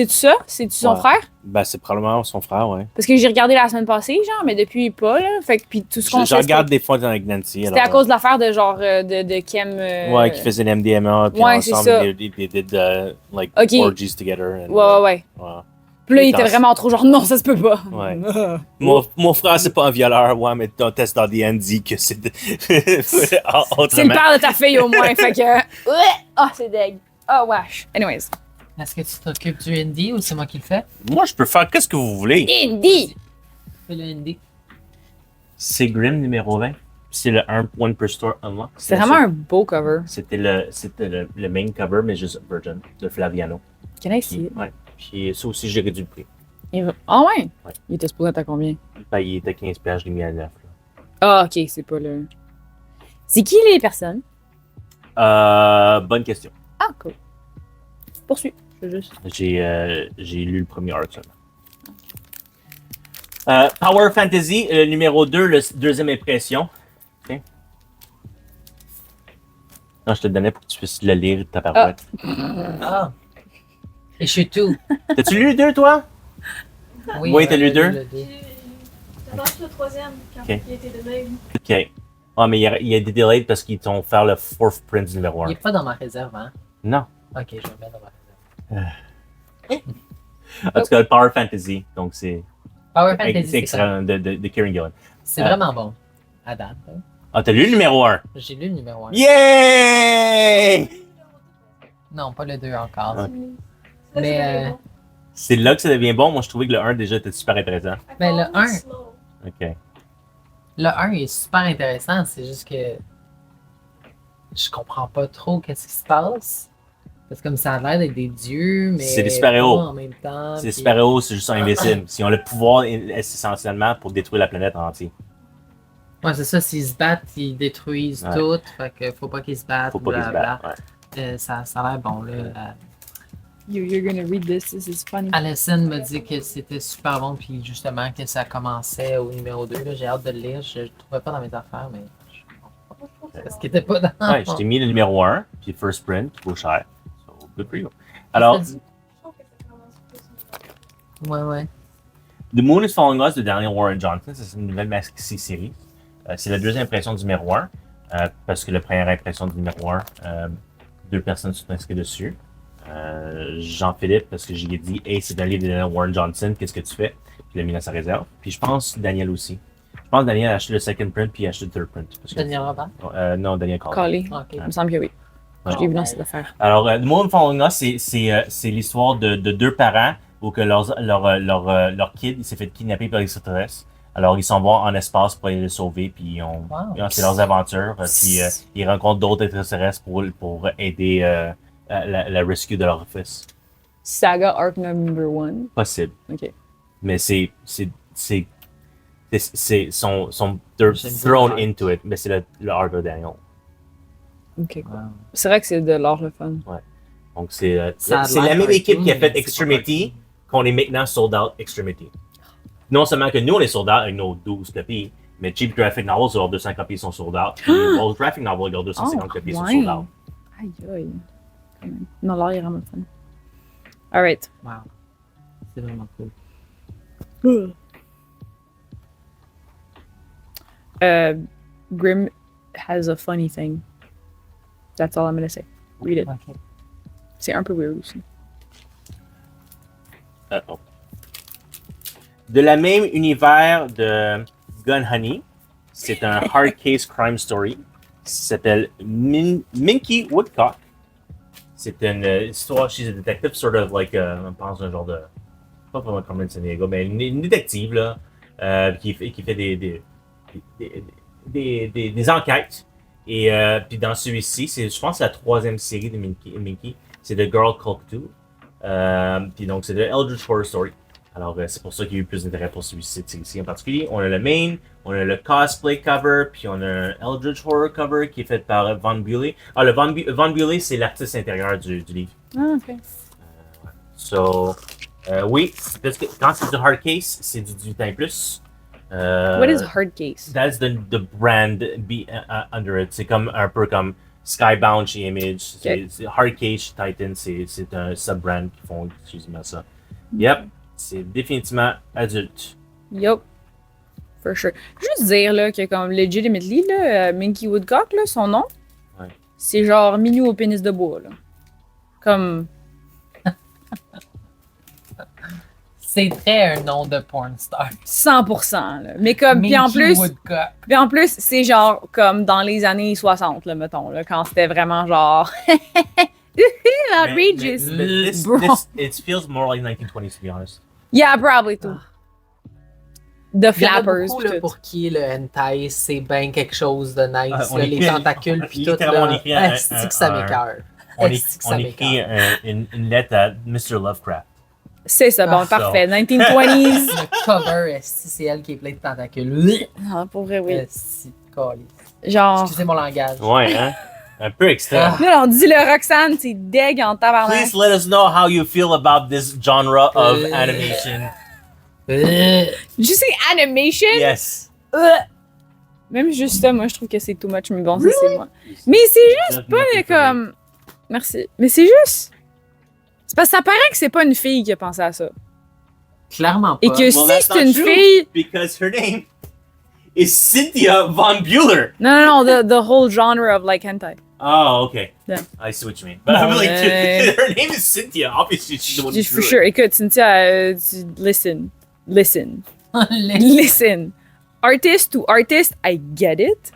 ça? C'est-tu son Ouais. frère? Ben, c'est probablement son frère, ouais. Parce que j'ai regardé la semaine passée, genre, mais depuis pas, là. Fait que, puis tout ce qu'on Je sait, regarde des fois avec Nancy. c'était à cause de l'affaire de genre, de Kim. Ouais, qui faisait l'MDMA, puis Ouais, c'est ensemble, ça. they did like Ok. orgies together. And, Ouais. ouais. Puis là, il Intense. était vraiment trop genre, non, ça se peut pas. Ouais. Mon frère, c'est pas un violeur, ouais, mais ton test d'ADN dit que c'est. C'est le Autrement. père de ta fille, au moins. Fait que. Ouais! Ah, c'est deg. Oh, wesh. Anyways. Est-ce que tu t'occupes du indie ou c'est moi qui le fais? Moi, je peux faire qu'est-ce que vous voulez. Indie! Fais le indie. C'est Grimm numéro 20. C'est le 1 per store unlock. C'est vraiment un beau cover. C'était le main cover, mais juste Virgin, de Flaviano. Can I see Puis, it? ouais. Puis ça aussi, j'ai réduit le prix. Ah, ouais? Ouais. Il était supposé être à combien? Ben, il était 15$, je l'ai mis à 9$. là. Ah, ok, c'est pas le. C'est qui les personnes? Bonne question. Ah, cool. Poursuis. Je veux juste. J'ai lu le premier arc seulement. Power Fantasy, numéro 2, le deuxième impression. Ok. Non, je te le donnais pour que tu puisses le lire de ta parouette. Ah! Et je suis tout. T'as-tu lu le 2, toi? Oui, t'as lu le deux? le deux. J'ai d'abord le troisième, quand Ok. il était de même. Ok. Ah, mais il y a des delays parce qu'ils t'ont fait le fourth print du numéro Il 1. est pas dans ma réserve, hein? Non. Ok, je vais le mettre dans ma réserve. En tout cas, le Power Fantasy. Donc, c'est Power Fantasy, c'est excellent de Kieran Gillen. C'est vraiment bon. À date. Hein. Ah, t'as lu le numéro 1? J'ai lu le numéro 1. Yay! Non, pas le 2 encore. Ouais. Mais C'est là que ça devient bon. Moi, je trouvais que le 1 déjà était super intéressant. ben, le 1, Ok. le 1 est super intéressant. C'est juste que je comprends pas trop qu'est-ce qui se passe. Parce que comme ça a l'air d'être des dieux, mais C'est des super-héros. pas en même temps. C'est puis- super-héros, c'est juste invincible. Ils ont le pouvoir essentiellement pour détruire la planète entière. Ouais, c'est ça. S'ils se battent, ils détruisent Ouais. tout. Fait que faut pas qu'ils se battent. Faut pas qu'ils se blablabla. battent. Ouais. Ça a l'air bon, là. You're gonna read this is funny. Alison m'a dit que c'était super bon, puis justement que ça commençait au numéro 2. J'ai hâte de le lire. Je le trouvais pas dans mes affaires, mais je comprends pas. Parce qu'il était pas dans. Ouais, je t'ai mis le numéro 1, puis first print, qui vaut cher. So, good for you. Alors, Ouais. The Moon is Following Us de Daniel Warren Johnson, c'est une nouvelle maxi-série. C'est la deuxième impression du numéro 1, parce que la première impression du numéro 1, deux personnes sont inscrites dessus. Jean-Philippe, parce que j'ai dit, hey, c'est un livre de Daniel Warren Johnson, qu'est-ce que tu fais? Puis il l'a mis dans sa réserve. Puis je pense Daniel aussi. Je pense Daniel a acheté le second print, puis il a acheté le third print. Parce que- Daniel Robert? Non, Daniel Cole. Collé. Ok. Il me semble que oui. Je l'ai vu dans cette affaire. Alors, The Moon Following Us, c'est l'histoire de deux parents où que leur kid il s'est fait kidnapper par les extraterrestres. Alors, ils s'en vont en espace pour aller le sauver, puis c'est leurs aventures. Puis ils rencontrent d'autres extraterrestres pour aider la rescue de leur fils. Saga Arc number 1. Possible. Ok. Mais they're J'aime thrown bien. into it. Mais c'est le arc de Daniel. Ok. Wow. C'est vrai que c'est de l'art le fun. Donc, c'est Ça a la l'air même équipe qui a cartoon, fait mais c'est Extremity qu'on est maintenant sold out Extremity. Non seulement que nous, on est sold out avec nos 12 copies, mais Cheap Graphic Novels, leurs 200 copies sont sold out. Puis World Graphic Novel, leurs 250 copies sont sold out. Aïe, aïe. Quand même. Non, l'art est vraiment fun. Alright. Wow. C'est vraiment cool. Grimm has a funny thing. That's all I'm gonna say. Read it. Ok. C'est un peu weird aussi. Oh. De la même univers de Gun Honey, c'est un hard case crime story. Ça s'appelle Minky Woodcock. C'est une histoire chez un détective, sort of like, on pense un genre de, pas vraiment comme Carmen Sandiego, mais une détective là, qui fait des enquêtes. Et puis dans celui-ci, je pense que c'est la troisième série de Minky. C'est The Girl Called Cthulhu. Puis donc, c'est de Eldritch Horror Story. Alors, c'est pour ça qu'il y a eu plus d'intérêt pour celui-ci en particulier. On a le main, on a le cosplay cover, puis on a un Eldritch Horror cover qui est fait par Von Buhle. Ah, le Von Buhle, c'est l'artiste intérieur du livre. Ah, ok. So, oui, parce que quand c'est du hard case, c'est du 18 ans et plus. What is hard case? That's the brand under it. C'est comme un peu comme Skybound chez Image. C'est Hard Case Titan, c'est un sub-brand qui font exclusivement ça. Yep, c'est définitivement adulte. Yup. For sure. Juste dire là, que comme legitimately, là, Minky Woodcock, là, son nom, Ouais. c'est genre Minou au pénis de bois. Là. Comme. C'est très un nom de porn star. 100%. Là. Mais comme, puis en Minky plus, Woodcock. puis en plus, c'est genre comme dans les années 60, là, mettons, là, quand c'était vraiment genre outrageous. Mais Bro. it feels more like 1920s, to be honest. Yeah, probably too. The Il y en a flappers. beaucoup pis là, tout. pour qui le hentai c'est bien quelque chose de nice. On là, les écrit- tentacules puis tout. littéralement, Là. on écrit un- Esti que ça un- m'écoeure. On Esti que ça écrit m'écoeure. une lettre à Mr. Lovecraft. C'est ça, bon, Ah, parfait. 1920s. Le cover, esti, c'est elle qui est plein de tentacules. Non, pour vrai, oui. Esti, câlisse. Genre. Excusez mon langage. Ouais, hein? Un peu extrême. Ah. Là, on dit le Roxane, c'est deg en tabarnak. Please let us know how you feel about this genre of Euh. animation. Did you say animation? Yes. Même juste ça, moi, je trouve que c'est too much, mais bon, ça, c'est moi. Mais c'est juste pas comme. Merci. Mais c'est juste. C'est parce que ça paraît que c'est pas une fille qui a pensé à ça. Clairement pas. Et que Well, si that's c'est not une true. fille. Because her name is Cynthia Von Bueller. No, the whole genre of like hentai. Oh, okay. Yeah. I see what you mean. But I'm like, Ouais. her name is Cynthia. Obviously, she's the one who Just for drew sure. it. Écoute, Cynthia, listen. Listen. Artist to artist, I get it.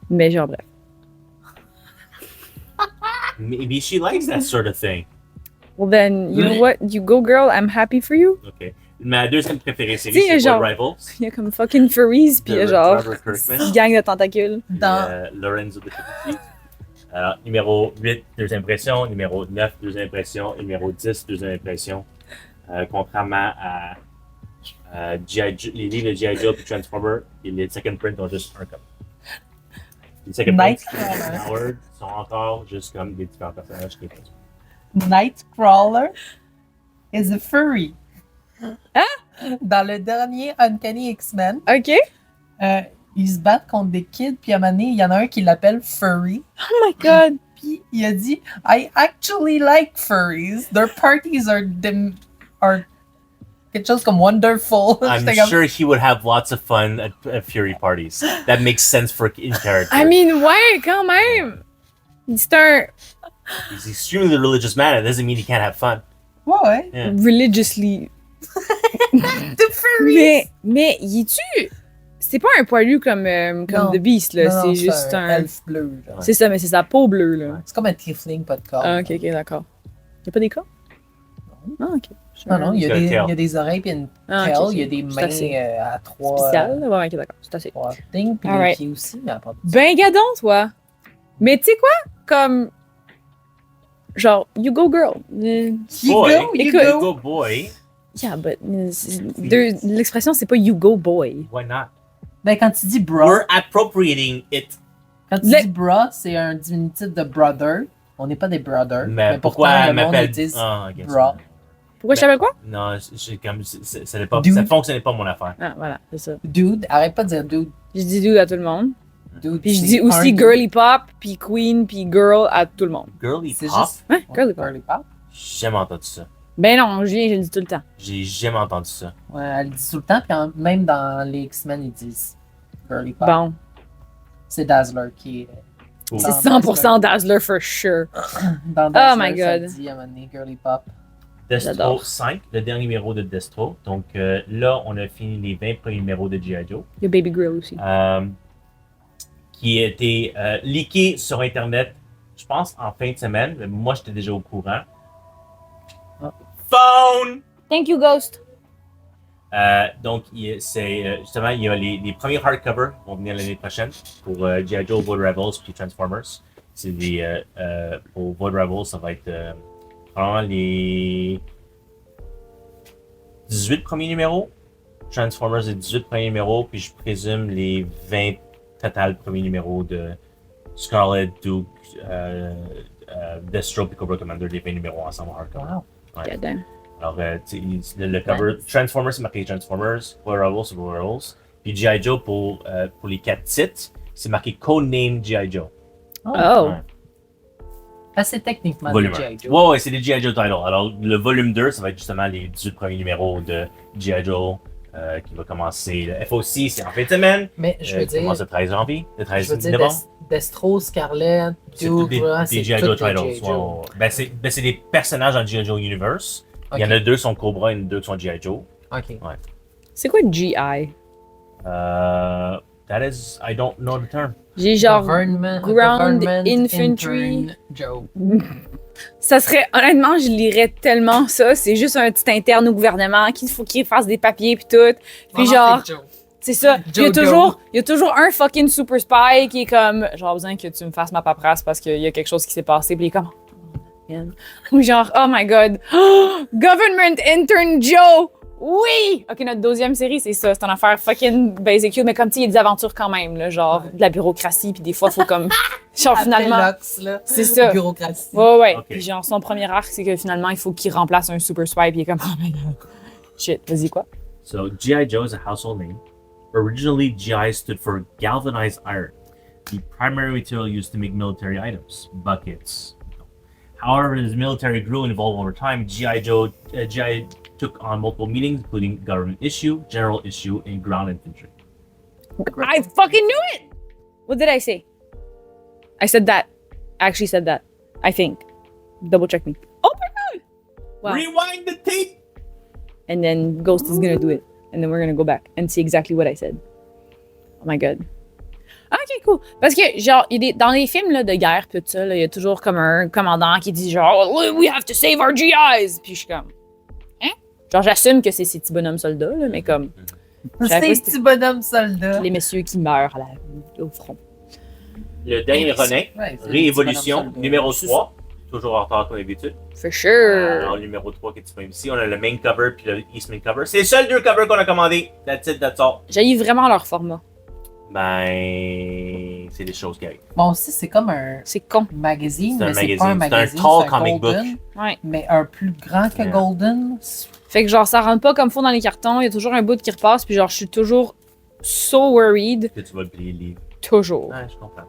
Mais genre bref. Maybe she likes that sort of thing. Well then, you know what? You go girl, I'm happy for you. Okay. Ma deuxième préférée série, Dis, c'est genre- Blood Rivals. Il y a comme fucking furries, pis il y a de genre Trevor Kirkman. une gang de tentacules. Lorenzo de Felici. Alors, numéro 8, deuxième impression. Numéro 9, deuxième impression. Numéro 10, deuxième impression. Contrairement à les livres de G.I. Joe et Transformer, et les second print ont juste un comme. Les second prints, Nightcrawler. Howard, sont encore juste comme des différents personnages qui sont. Nightcrawler is a furry. Hein? Dans le dernier Uncanny X-Men, Ok. ils se battent contre des kids, puis à un moment donné, il y en a un qui l'appelle Furry. Oh my god. Puis il a dit I actually like furries. Their parties are quelque chose comme wonderful. I'm J'étais comme, sure he would have lots of fun at Fury parties. That makes sense for in character. I mean, ouais, quand même. C'est un He's extremely religious man. It doesn't mean he can't have fun. ouais. Yeah. religiously. The furries. Mais y tu c'est pas un poilu comme Non. The Beast là, Non, c'est juste un. elfe bleu. genre. C'est ça, mais c'est sa peau bleue là. C'est comme un tiefling, pas de corps. Ah, ok, d'accord. Y'a pas des cas? Ah, ok. Non, il y, C'est a un des, tail. il y a des oreilles puis une Ah, tail, ok, il y a ok. des C'est assez mains à trois. Spécial. Ouais, ok, d'accord. C'est assez. Trois things, puis Alright. des pieds aussi, mais à part de ça. Ben gadon, toi. Mais tu sais quoi? Comme. Genre, you go girl. You Boy. go, you Écoute. go. Go boy. Yeah, but l'expression c'est pas you go boy. Why not? Ben, quand tu dis bra, We're appropriating it. quand tu Le- dis bra, c'est un diminutif de brother. On n'est pas des brothers. Mais pourtant, pourquoi elle le monde m'appelle utilise Ah, ok, bra. Pourquoi je t'appelle quoi? Non, ça n'est pas, Dude. ça fonctionnait pas mon affaire. Ah, voilà, c'est ça. Dude, arrête pas de dire dude. Je dis dude à tout le monde. Dude, Puis je c'est dis un aussi dude. girly pop, puis queen, puis girl à tout le monde. Girly C'est pop. juste. Ouais, girly pop. Girly pop. J'ai jamais entendu ça. Ben non, Julien, je le dis tout le temps. J'ai jamais entendu ça. Ouais, elle le dit tout le temps, puis même dans les X-Men, ils disent girly pop. Bon, C'est Dazzler qui est. Cool. c'est 100% Dazzler for sure. Dans Oh Dazzler, my ça God. dit à un moment donné, girly pop. Destro J'adore. 5, le dernier numéro de Destro. Donc là, on a fini les 20 premiers numéros de G.I. Joe. Il y a Baby Girl aussi. Qui a été leaké sur Internet, je pense, en fin de semaine. Mais moi, j'étais déjà au courant. Ah. Phone! Thank you, Ghost. Donc, c'est justement, il y a les premiers hardcovers qui vont venir l'année prochaine pour G.I. Joe, Void Rebels puis Transformers. C'est des. Pour Void Rebels, ça va être probablement les 18 premiers numéros. Transformers, les 18 premiers numéros, puis je présume les 20 total premiers numéros de Scarlet, Duke, Destro et Cobra Commander, les 20 numéros ensemble en hardcover. Wow. Ouais. God damn. Alors, le cover Transformers, c'est marqué Transformers, Void Rebels, c'est Void Rebels. Puis G.I. Joe, pour les 4 titres, c'est marqué Codename G.I. Joe. Oh. Ouais. Assez techniquement Volume de 1. G.I. Joe. Ouais, c'est des G.I. Joe titles. Alors, le volume 2, ça va être justement les 18 premiers numéros de G.I. Joe qui va commencer. Le FOC, c'est en fin de semaine. Mais je veux Qui dire, commence le 13 janvier, le je 13 veux dire novembre. Destro, Scarlet, C'est tous Duke, ouais, des G.I. Joe toutes les titles. G.I. Joe. Ouais. Ben, c'est des personnages dans G.I. Joe Universe. Il y en Ok. a 2 qui sont Cobra et 2 qui sont G.I. Joe. Ok. C'est quoi GI? That is, I don't know the term. J'ai genre. Government Infantry. Intern Joe. Ça serait. Honnêtement, je lirais tellement ça. C'est juste un petit interne au gouvernement qu'il faut qu'il fasse des papiers puis tout. Puis genre. C'est Joe. C'est ça. Il y a toujours un fucking super spy qui est comme, genre, besoin que tu me fasses ma paperasse parce qu'il y a quelque chose qui s'est passé. Puis il est comme, oh, man. Ou genre, oh my god, Government Intern Joe! Oui! Ok, notre deuxième série, c'est ça. C'est une affaire fucking basic cute, mais comme tu sais, il y a des aventures quand même, là, genre, de la bureaucratie, puis des fois, faut comme. Genre, finalement. Lox, là. C'est ça. Bureaucratie. Ouais. Ok. Puis genre, son premier arc, c'est que finalement, il faut qu'il remplace un super spy, puis il est comme, oh my god. Shit, vas-y, quoi? So G.I. Joe is a household name. Originally, GI stood for galvanized iron, the primary material used to make military items, buckets. However, as military grew and evolved over time, G.I. took on multiple meanings, including government issue, general issue, and ground infantry. I fucking knew it! What did I say? I said that. I actually said that. I think. Double check me. Oh my god! Wow. Rewind the tape! And then Ghost is gonna do it. And then we're gonna go back and see exactly what I said. Oh my god. Ok, cool. Parce que, genre, dans les films là, de guerre, pis tout ça, il y a toujours comme un commandant qui dit genre, we have to save our GIs! Puis je suis comme, hein? Genre, j'assume que c'est ces petits bonhommes soldats, là, mais comme, je savais pas C'est petit bonhomme soldat. les messieurs qui meurent au front. Le dernier Ronin, Ouais, c'est Réévolution, petit bonhomme soldat. numéro 3. Toujours en retard comme d'habitude. For sure. Alors, le numéro 3 qui est disponible ici. On a le main cover puis le Eastman cover. C'est les seuls 2 covers qu'on a commandés. That's it, that's all. J'haïs vraiment leur format. Ben, c'est des choses qui arrivent. Bon, aussi, c'est comme un C'est con. magazine, C'est un mais c'est pas un magazine. magazine. C'est un tall c'est comic Golden, Ouais. mais un plus grand que Yeah. Golden. Fait que genre, ça rentre pas comme fond dans les cartons, il y a toujours un bout qui repasse, puis genre, je suis toujours so worried. Que tu vas plier le livre. Toujours. Ouais, je comprends.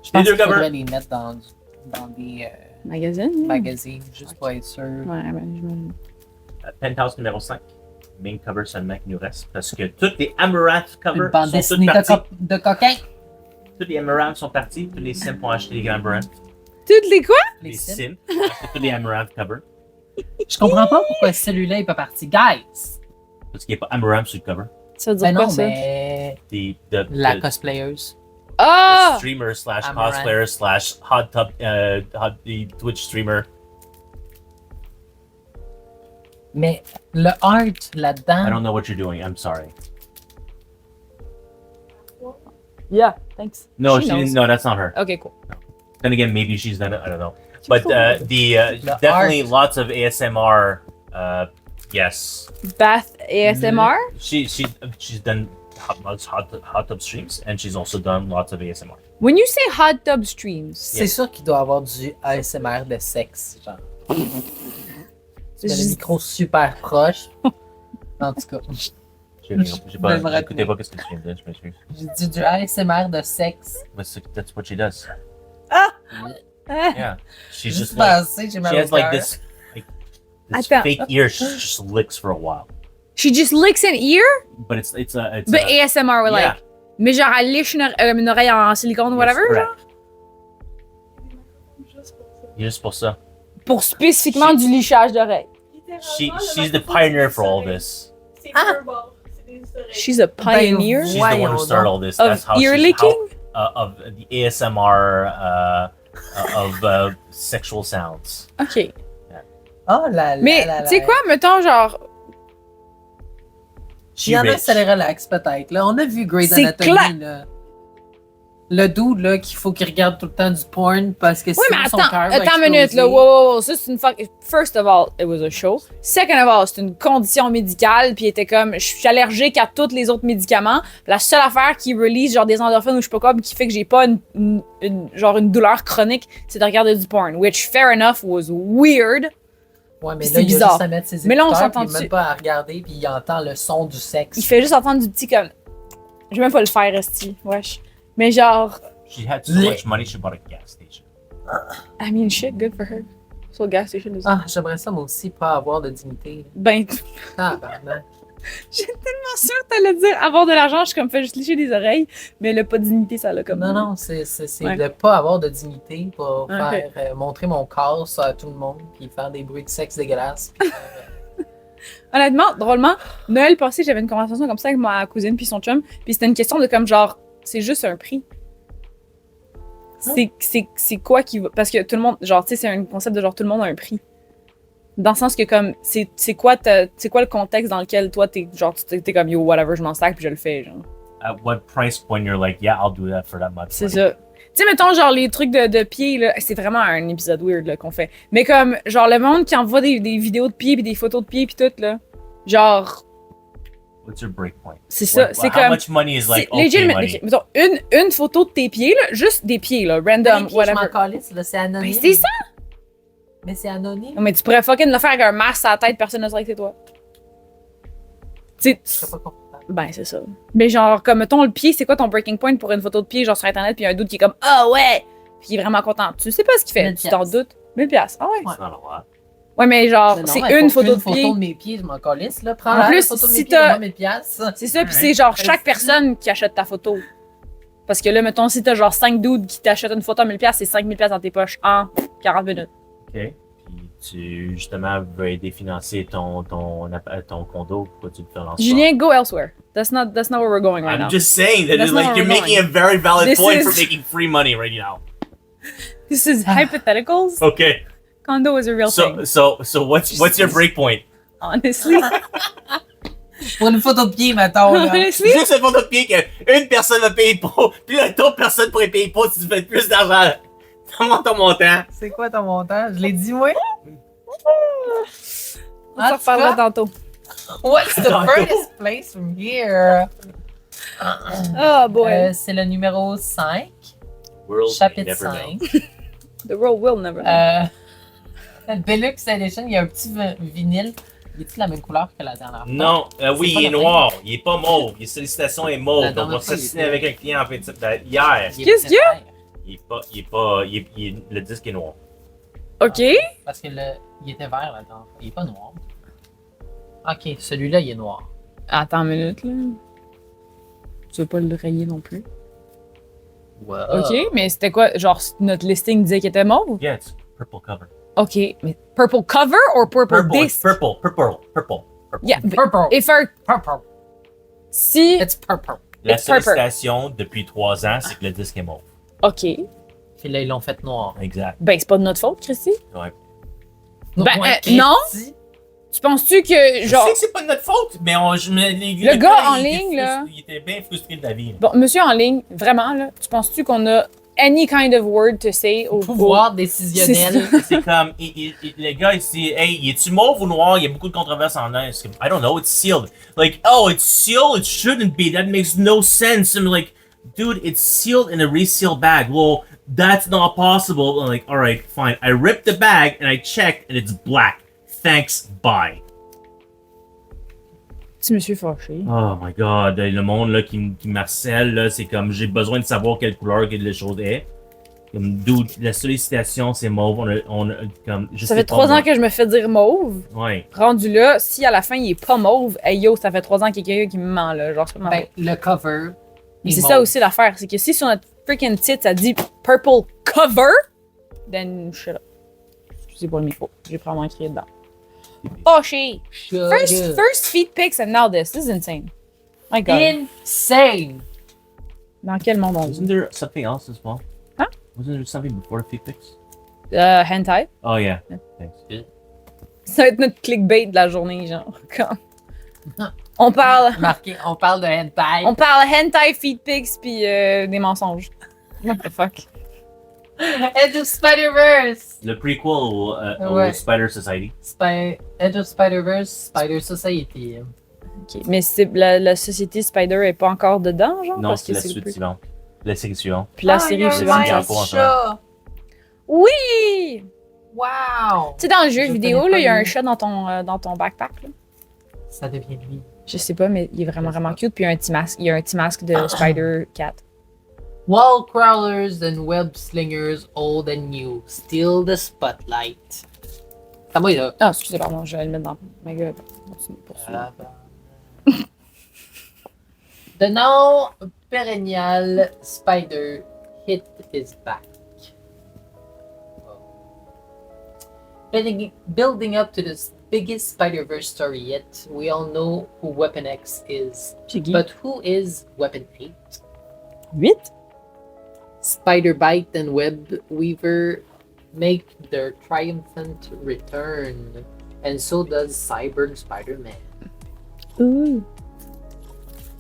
Je pense deux qu'il faudrait covers. les mettre dans des Magazine? magazines, juste pour être sûr. Ouais, ben, j'imagine. Penthouse numéro 5. Main cover seulement qui nous reste. Parce que toutes les Amaranth Une covers bande sont dessinée toutes parties. de coquins. Toutes les Amaranth sont parties. Tous les Sims ont acheté les Amaranth. Toutes les quoi? Les Les Sims. Sims ont acheté tous les Amaranth covers. Je comprends pas pourquoi celui-là est pas parti. Guys! Parce qu'il n'y a pas Amaranth sur le cover. Ça veut dire Ben quoi, non, ça? mais La la cosplayers. Ah! streamer slash Amaranth. cosplayer slash the Twitch streamer. Mais le art I là-dedans, don't know what you're doing. I'm sorry. Yeah, thanks. No, She she knows. didn't. No, that's not her. Ok, cool. Then again, maybe she's done it. I don't know. But definitely art. lots of ASMR. Yes, Bath ASMR? she's done hot tub streams, and she's also done lots of ASMR. When you say hot tub streams, c'est sûr qu'il doit avoir du ASMR de sexe, genre. Tu mets le micro super proche. En tout cas, J'ai pas, me j'écoutais pas ce que tu viens de dire, je m'excuse. j'ai dit du ASMR de sexe. But that's what she does. ah, Yeah, she's Juste just like passer, j'ai mal she au has like cœur. this Attends. fake ear. She just licks for a while, she just licks an ear? but it's But ASMR, yeah. like. Mais genre, elle liche une oreille en silicone ou whatever, Yes, genre? correct. Juste pour ça. Pour spécifiquement du lichage d'oreilles. She's the pioneer for all this. She's a pioneer She's the Voyons one who started donc. all this. of That's how ear she's licking? of the ASMR of sexual sounds. Ok. Oh là là Mais, là là. tu sais quoi, mettons, genre, Il y en a, rich. ça les relaxe peut-être. Là, on a vu Grey's C'est Anatomy. Là. Le dude là, qu'il faut qu'il regarde tout le temps du porn parce que oui, sinon mais son attends, cœur va attends une minute, là. exploser. Wow. Ça, c'est une First of all, it was a show. Second of all, c'est une condition médicale, puis il était comme, je suis allergique à tous les autres médicaments. La seule affaire qui release, genre, des endorphines ou je sais pas quoi, puis qui fait que j'ai pas une douleur chronique, c'est de regarder du porn. Which, fair enough, was weird. Ouais, mais C'est là, il a bizarre. juste à mettre ses Mais là, on écouteurs, s'entend puis il est dessus. même pas à regarder, puis il entend le son du sexe. Il fait juste entendre du petit comme. Je vais même pas le faire, Esti. Wesh. Mais genre, She had so much money, she bought a gas station. I mean, shit, good for her. So, gas station is. Ah, j'aimerais ça, moi aussi, pas avoir de dignité. Ben, Ah, pardon. j'étais tellement sûre que t'allais dire avoir de l'argent, je suis comme fait juste licher des oreilles, mais le pas de dignité, ça l'a comme. Non, non, c'est Ouais. de pas avoir de dignité pour Ok. faire montrer mon corps ça, à tout le monde, puis faire des bruits de sexe dégueulasses. puis faire, Honnêtement, drôlement, Noël passé, j'avais une conversation comme ça avec ma cousine puis son chum, puis c'était une question de comme genre, c'est juste un prix. C'est quoi qui va. Parce que tout le monde, genre, tu sais, c'est un concept de genre tout le monde a un prix. Dans le sens que comme, c'est quoi le contexte dans lequel toi, t'es genre, t'es comme yo, whatever, je m'en sac puis je le fais, genre. At what price point you're like, yeah, I'll do that for that much. C'est money. ça. Tu sais, mettons, genre, les trucs de pieds, là, c'est vraiment un épisode weird, là, qu'on fait. Mais comme, genre, le monde qui envoie des vidéos de pieds pis des photos de pieds pis tout, là, genre, What's your break point? c'est ça, What- c'est how comme... much money is like c'est legit, okay mais- money? ok, mettons, une photo de tes pieds, là, juste des pieds, là, random, Les pieds, je whatever. m'en calisse, là, c'est anonyme. Ben, c'est ça! Mais c'est anonyme. Non, mais tu pourrais fucking le faire avec un masque à la tête, personne ne saurait que c'est toi. Tu sais, Je serais pas confortable. ben, c'est ça. Mais genre, comme, mettons, le pied, c'est quoi ton breaking point pour une photo de pied, genre, sur Internet, puis un doute qui est comme, ah ouais! Puis il est vraiment content. Tu sais pas ce qu'il fait, 1000 tu t'en piastres. doutes. 1000 piastres. Ah ouais. It's not a lot. Ouais, mais genre, Non, c'est mais une pour photo de photo pied. de mes pieds, je m'en calisse, là. En Prends la plus, photo de si mes pieds, t'as- donne-moi 1000 piastres. C'est ça, puis c'est genre chaque personne qui achète ta photo. Parce que là, mettons, si t'as genre 5 dudes qui t'achètent une photo à 1000$, c'est 5000$ dans tes poches en 40 minutes. OK. Puis tu, justement, veux aider financer ton condo. Pourquoi tu le fais en Julien, go elsewhere. That's not where we're going right I'm now. just saying that That's like not you're where we're making a very valid This point is- for making free money right now. This is hypotheticals. Okay. Condo is a real thing. So what's your break point? Honestly. Pour une photo de pied, mettons, là. Honestly. Juste une photo de pied qu'une personne va payer pour, puis l'autre personne pourrait payer pour si tu fais plus d'argent. Comment ton montant? C'est quoi ton montant? Je l'ai dit, moi? On s'en reparlera tantôt. What's the furthest place from here? Oh boy. C'est le numéro 5, World chapitre never know. 5. The world will never know. Deluxe Edition, il y a un petit vinyle. Il est-tu de la même couleur que la dernière fois? Non, oui, pas il est la noir. Il est pas mauve. Il est sollicitation est mauve. La Donc, on dernière fois, s'assiné il était- avec un client en fait hier. Il est Qu'est-ce qu'il y a? vert. Le disque est noir. Ok. Parce que il était vert la dernière fois. Il est pas noir. Ok, celui-là, il est noir. Attends une minute, là. Tu veux pas le rayer non plus. Wow. Ok, mais c'était quoi? Genre, notre listing disait qu'il était mauve? Yeah, it's purple cover. Ok, mais purple cover or purple disc? Purple. Yeah, but Purple. if our, Purple. si... It's purple. La It's purple. sollicitation depuis 3 ans, c'est que le disque est mauve. Ok. Puis là, ils l'ont fait noir. Exact. Ben, c'est pas de notre faute, Christy. Ouais. Ben, Ouais, non. Christy. Tu penses-tu que, genre... Je sais que c'est pas de notre faute, mais Le gars en ligne, là. Il était bien frustré de la vie. Bon, monsieur en ligne, vraiment, là, tu penses-tu qu'on a any kind of word to say au Pouvoir décisionnel. C'est comme, le gars, il se dit, hey, il est-tu mauve ou noir? Il y a beaucoup de controverses en un. C'est comme, I don't know, it's sealed. Like, oh, it's sealed? It shouldn't be. That makes no sense. I'm like, dude, it's sealed in a resealed bag. Well, that's not possible. I'm like, alright, fine. I ripped the bag and I checked and it's black. Thanks, bye. Petit monsieur fâché. Oh my god, le monde là, qui m'harcèle, là, c'est comme j'ai besoin de savoir quelle couleur que la chose est. Comme dude, la sollicitation c'est mauve, comme je Ça sais fait pas, 3 moi. ans que je me fais dire mauve. Ouais. Rendu là, si à la fin il est pas mauve, hey yo, ça fait 3 ans qu'il y a quelqu'un qui me ment là. Genre, c'est pas ma Ben, faute. le cover. Mais est c'est mauve. ça aussi l'affaire, c'est que si sur notre freaking titre ça dit purple cover, then shut up. Excusez pour le micro, j'ai probablement crié dedans. Oh shit! Sugar. First feet pics and now this is insane. My god. Insane. Dans quel monde on Wasn't vit? there something else as well? Huh? Wasn't there something before the feet pics? Hentai. Oh yeah. Thanks. Ça va être notre clickbait de la journée, genre. Quand on parle On parle de hentai. on parle hentai, feed pics, puis des mensonges. What the fuck? Edge of Spider-Verse. Le prequel au Ouais. Spider Society. Edge of Spider-Verse, Spider Society. Ok, mais c'est la société Spider est pas encore dedans, genre? Non, parce c'est que la c'est suite plus... suivante. La série suivante. Puis la Ah, série il y a suivante. un ça- lien. chat. Oui! Wow. Tu sais, dans le jeu Je vidéo, connais là, il y a pas un lui. chat dans ton backpack, là. Ça devient lui. Je sais pas, mais il est vraiment, vraiment cute. Puis il y a un petit masque. Il y a un petit masque de Spider-Cat. Wall crawlers and web slingers, old and new, steal the spotlight. Ça moi là. Ah, excusez, pardon, je vais le mettre dans ma gueule. Continue, poursuis. The now perennial spider hit his back. Building up to this biggest Spider-Verse story yet, we all know who Weapon X is. C'est Guy. But who is Weapon 8? 8? Spider-Bite and Web Weaver make their triumphant return, and so does Cyborg Spider-Man. Ooh.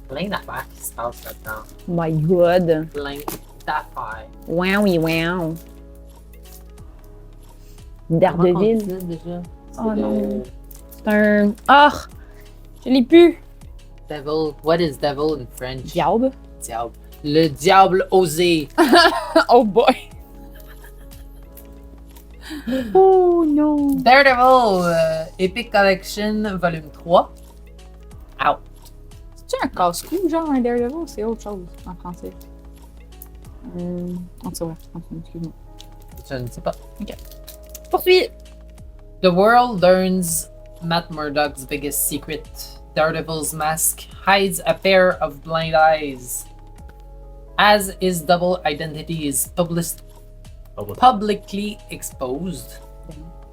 Plein d'affaires qui se passent là-dedans. My god. Plein d'affaires. Wowie wow. Comment on Daredevil. dit ça, déjà? Oh C'est non. le C'est un. Ah! Je l'ai plus. Devil. What is devil in French? Diable. Diable. Le diable osé. Oh boy. Oh non. Daredevil Epic Collection volume 3. Out. C'est un casse-cou, genre un Daredevil? C'est autre chose en français. En tout cas, ouais, excuse-moi. Je ne sais pas. Poursuis. The world learns Matt Murdock's biggest secret. Daredevil's mask hides a pair of blind eyes. As his double identity is publicly exposed,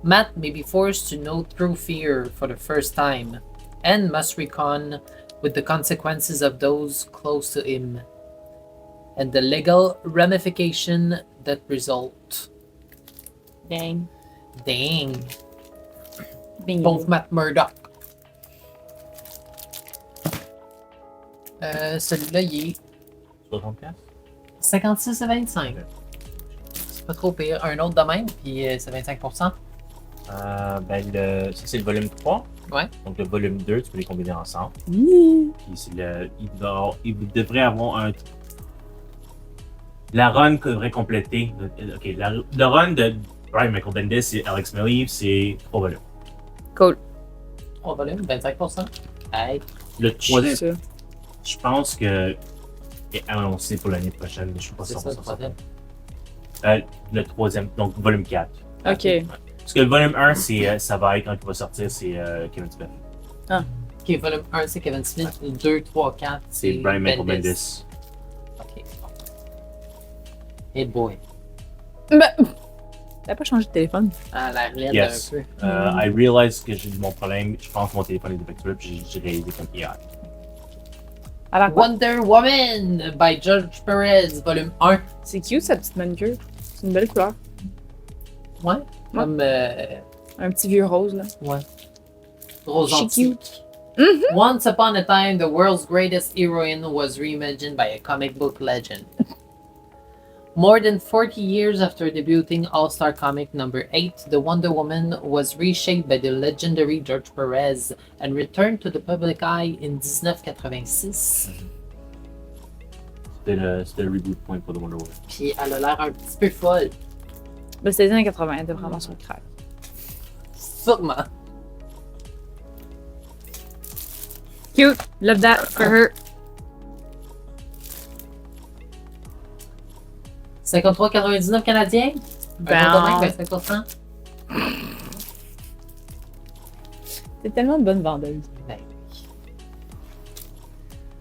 Matt may be forced to know true fear for the first time and must reckon with the consequences of those close to him and the legal ramification that result. Dang. Dang. Bingo. Pauvre Matt Murdock. Celui-là, il est 64? 56 à 25. C'est pas trop pire. Un autre de même, puis c'est 25%. Ça, c'est le volume 3. Ouais. Donc, le volume 2, tu peux les combiner ensemble. Mmh. Puis, il devrait avoir un. La run devrait compléter. Ok, le run de Brian Michael Bendis et Alex Millie, c'est 3 volumes. Cool. 3 volumes, 25%. Hey. Le troisième, C'est ça. je pense que est annoncé pour l'année prochaine, mais je suis pas C'est sûr. ça, le troisième. Le troisième, donc volume 4. Ok. Ouais. Parce que le volume 1, ça va être quand il va sortir, c'est Kevin Smith. Ok, volume 1, c'est Kevin Smith. 2, 3, 4, C'est Brian Michael Bendis. Ok. Hey boy. T'as pas changé de téléphone? Ah, l'air laide Yes. un peu. I realize que j'ai mon problème. Je pense que mon téléphone est défectueux, puis j'ai réalisé comme hier. Alors quoi? Wonder Woman by George Perez, volume 1. C'est cute sa petite manucure. C'est une belle couleur. Ouais. Comme. Un petit vieux rose là. Ouais. Rose She antique. cute. Once upon a time, the world's greatest heroine was reimagined by a comic book legend. More than 40 years after debuting All-Star Comic number 8, the Wonder Woman was reshaped by the legendary George Perez and returned to the public eye in 1986. C'était le reboot point pour The Wonder Woman. Puis elle a l'air un petit peu folle. Ben, c'était les années 80, elle était vraiment sur le crack. Sûrement. Cute. Love that for her. 53,99 canadiens. Ben, Un autre de même, 25%. T'es tellement une bonne vendeuse. Ben oui.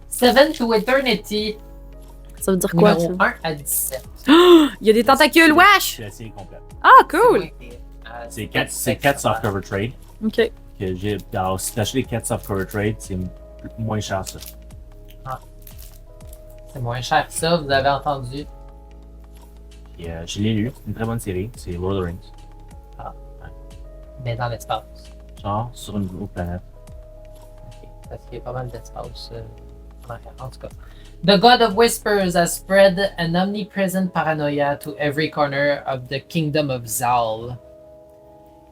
Seven to Eternity, Ça veut dire quoi, numéro ça? 1 à 17. Il y a des tentacules, wesh! C'est la série complète. Ah, cool! C'est 4 softcover trade. Ok. Alors, si t'achètes les 4 softcover trade, c'est moins cher ça. C'est moins cher que ça, vous avez entendu. Et, je l'ai lu, c'est une très bonne série, c'est Lord of the Rings. Mais dans l'espace. Genre, sur une autre planète. Ok, parce qu'il y a pas mal d'espace en tout cas. The God of Whispers has spread an omnipresent paranoia to every corner of the kingdom of Zal.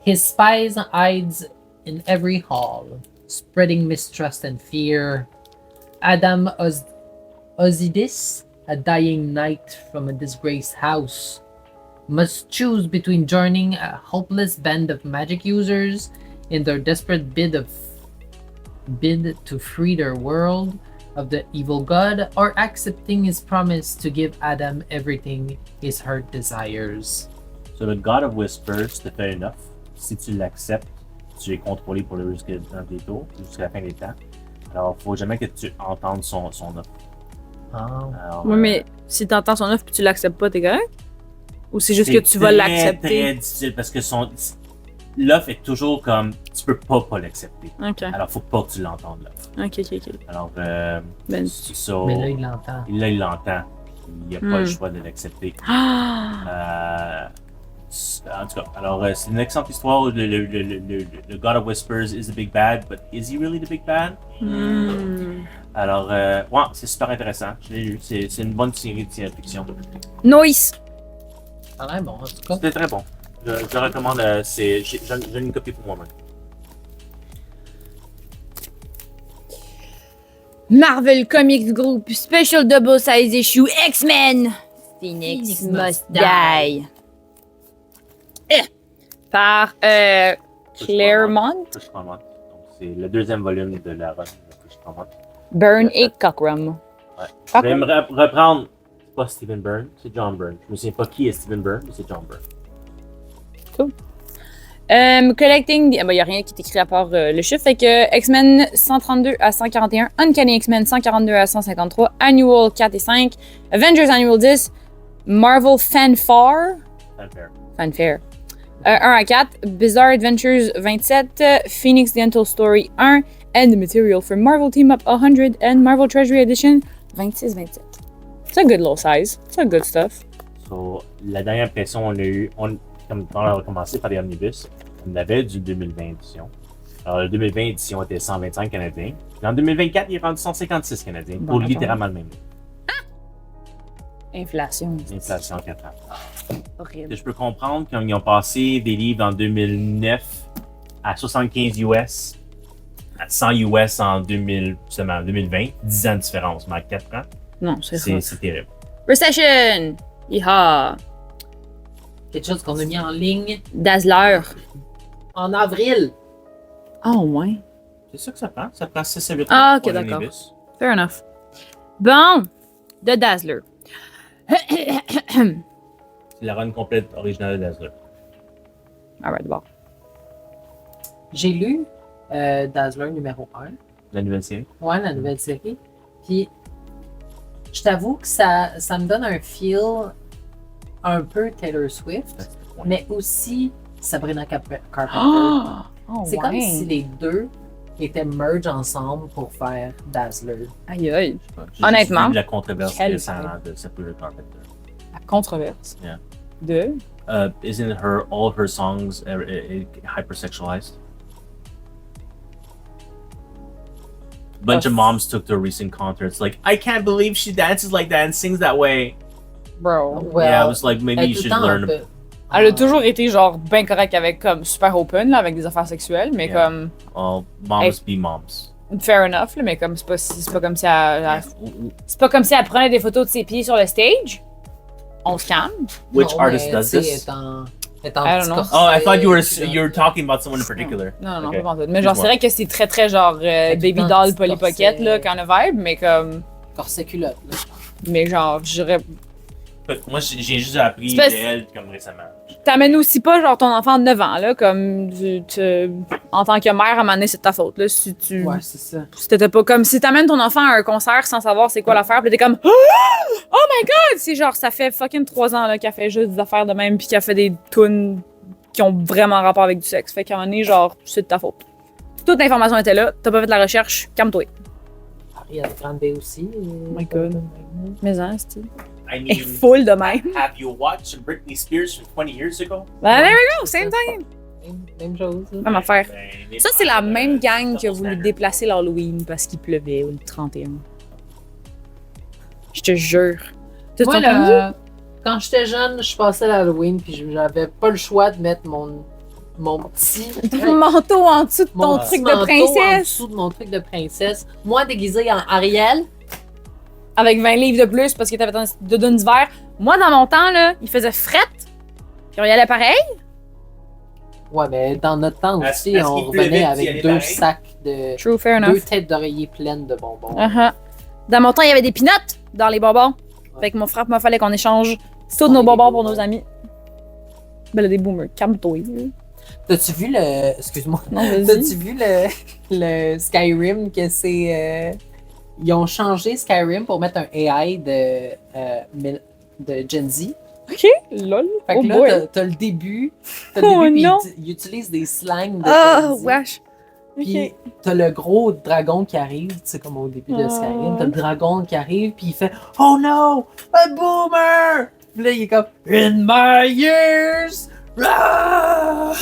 His spies hides in every hall, spreading mistrust and fear. Adam Ozidis, a dying knight from a disgraced house, must choose between joining a hopeless band of magic users in their desperate bid to free their world of the evil god, or accepting his promise to give Adam everything his heart desires. So, le God of Whispers te fait une offre. Si tu l'acceptes, tu es contrôlé pour le jusqu'à des tours, jusqu'à la fin des temps. Alors, il faut jamais que tu entendes son offre. Alors, Oui, mais si t'entends son offre puis tu l'acceptes pas, t'es correct? Ou c'est juste que tu vas C'est l'accepter? très difficile parce que l'offre est toujours comme tu peux pas l'accepter. Ok. Alors, faut pas que tu l'entendes l'offre. Ok. Alors, Ben. Mais là, il l'entend. Là, il l'entend. Il n'a pas le choix de l'accepter. Ah! En tout cas, alors c'est une excellente histoire. Le God of Whispers is the big bad, but is he really the big bad? Alors, ouais, c'est super intéressant. Je l'ai lu. C'est une bonne série de science-fiction. Noise! Ça a l'air bon, en tout cas. C'était très bon. Je recommande. J'ai une copie pour moi-même. Marvel Comics Group Special Double Size Issue X-Men! Phoenix Must Die. Par Claremont, Chris Claremont. Donc, c'est le deuxième volume de la run de Chris Claremont. Byrne et Cockrum. Ouais. Je vais me reprendre. C'est pas Stephen Byrne, c'est John Byrne. Je me souviens pas qui est Stephen Byrne, mais c'est John Byrne. Collecting, il n'y a rien qui est écrit à part le chiffre. Fait que X-Men 132 à 141, Uncanny X-Men 142 à 153, Annual 4 et 5, Avengers Annual 10, Marvel Fanfare, Fanfare 1 à 4, Bizarre Adventures 27, Phoenix Dental Story 1, and the material for Marvel Team Up 100 and Marvel Treasury Edition 26-27. C'est un good little size, c'est un good stuff. So, la dernière impression, on a eu, comme quand on a commencé par les omnibus, on avait du 2020 édition. Alors, le 2020 édition était 125 Canadiens. Puis en 2024, il est rendu 156 Canadiens pour littéralement le même prix. Inflation. Inflation 4 ans. Horrible. Je peux comprendre qu'ils ont passé des livres en 2009 à 75 US, à 100 US en 2020, 10 ans de différence, mais à 4 ans, Non, c'est c'est terrible. Recession! Yeehaw! Quelque chose qu'on a mis en ligne Dazzler. en avril. Oh, ouais. C'est ça que ça prend. Ça prend 6 à 8 Ah, mois ok, pour un d'accord. omnibus. Fair enough. Bon, The Dazzler. C'est la run complète originale de Dazzler. Alright, bon. J'ai lu Dazzler numéro 1. La nouvelle série. Ouais, la nouvelle série. Puis, je t'avoue que ça me donne un feel un peu Taylor Swift, mais aussi Sabrina Carpenter. Oh, C'est comme si les deux étaient merge ensemble pour faire Dazzler. Aïe, aïe. J'ai Honnêtement, juste vu la controverse quel récemment de Sabrina Carpenter. La controverse. Yeah. De? Isn't all her songs hypersexualized? Bunch of moms took to a recent concerts like, I can't believe she dances like that and sings that way. Bro. Well, Yeah, I was like, maybe elle est you tout le should temps learn. un peu- Elle a toujours été genre bien correcte avec comme super open là, avec des affaires sexuelles, mais Yeah. comme Well, moms be moms. fair enough là, mais comme c'est pas comme si c'est pas comme si elle prenait des photos de ses pieds sur le stage. On se calme. Which Non, artist mais, does tu sais, this? est en I don't petit know. corset, Oh, I thought you puis were talking about someone in particular. Non, non, Okay. pas pantoute. Mais genre, c'est vrai que c'est très, très genre Baby tout le temps Doll, petit Polly Pocket, corset. là, kind of vibe, mais comme. corset culotte. Là. Mais genre, je dirais. Moi, j'ai juste appris C'est pas- d'elle comme récemment. T'amènes aussi pas genre ton enfant de 9 ans, là, comme. En tant que mère, à un moment donné, c'est de ta faute, là. Si tu. Ouais, c'est ça. Si t'étais pas comme. Si t'amènes ton enfant à un concert sans savoir c'est quoi l'affaire, pis t'es comme. Oh my god! C'est genre, ça fait fucking 3 ans, là, qu'elle fait juste des affaires de même, pis qu'elle fait des tunes qui ont vraiment rapport avec du sexe. Fait qu'à un moment donné, genre, c'est de ta faute. Toute l'information était là, t'as pas fait de la recherche, calme-toi. Ariana Grande aussi. Oh my God. Mais hein, c'est. I Elle est mean, full de même. have you watched Britney Spears from 20 years ago? Ben, there we go, same time. Même chose. là. Même affaire. Ben, Ça, c'est la même euh, gang qui a double voulu standard. déplacer l'Halloween parce qu'il pleuvait ou le 31. Je te jure. T'as Moi, entendu? là, quand j'étais jeune, je passais à l'Halloween, puis j'avais pas le choix de mettre mon petit Ton manteau en dessous de ton mon truc petit de manteau en princesse. dessous de mon truc de princesse. Moi, déguisée en Ariel. Avec 20 livres de plus parce que t'avais de donne d'hiver. Moi, dans mon temps, là, il faisait frette. Puis on y allait pareil. Ouais, mais dans notre temps Est-ce- aussi, est-ce on qu'il pleuvait, revenait tu y avec allais 2 pareil? sacs de. True, fair 2 enough. têtes d'oreiller pleines de bonbons. Uh-huh. Dans mon temps, il y avait des peanuts dans les bonbons. Fait que mon frère m'a fallu qu'on échange tous nos des bonbons pour boomers. nos amis. Ben là, des boomers. Calme-toi. là. T'as-tu vu le. Excuse-moi. Non, vas-y. T'as-tu vu le Skyrim que c'est. Ils ont changé Skyrim pour mettre un AI de Gen Z. OK, lol. Fait que Oh là, boy. t'as le début. T'as Oh le début, non. puis il utilise des slangs de Ah, Gen Z. wesh. Puis OK. t'as le gros dragon qui arrive, tu sais, comme au début de Ah. Skyrim. T'as le dragon qui arrive, puis il fait Oh no, a boomer! Puis là, il est comme In my years! Ah!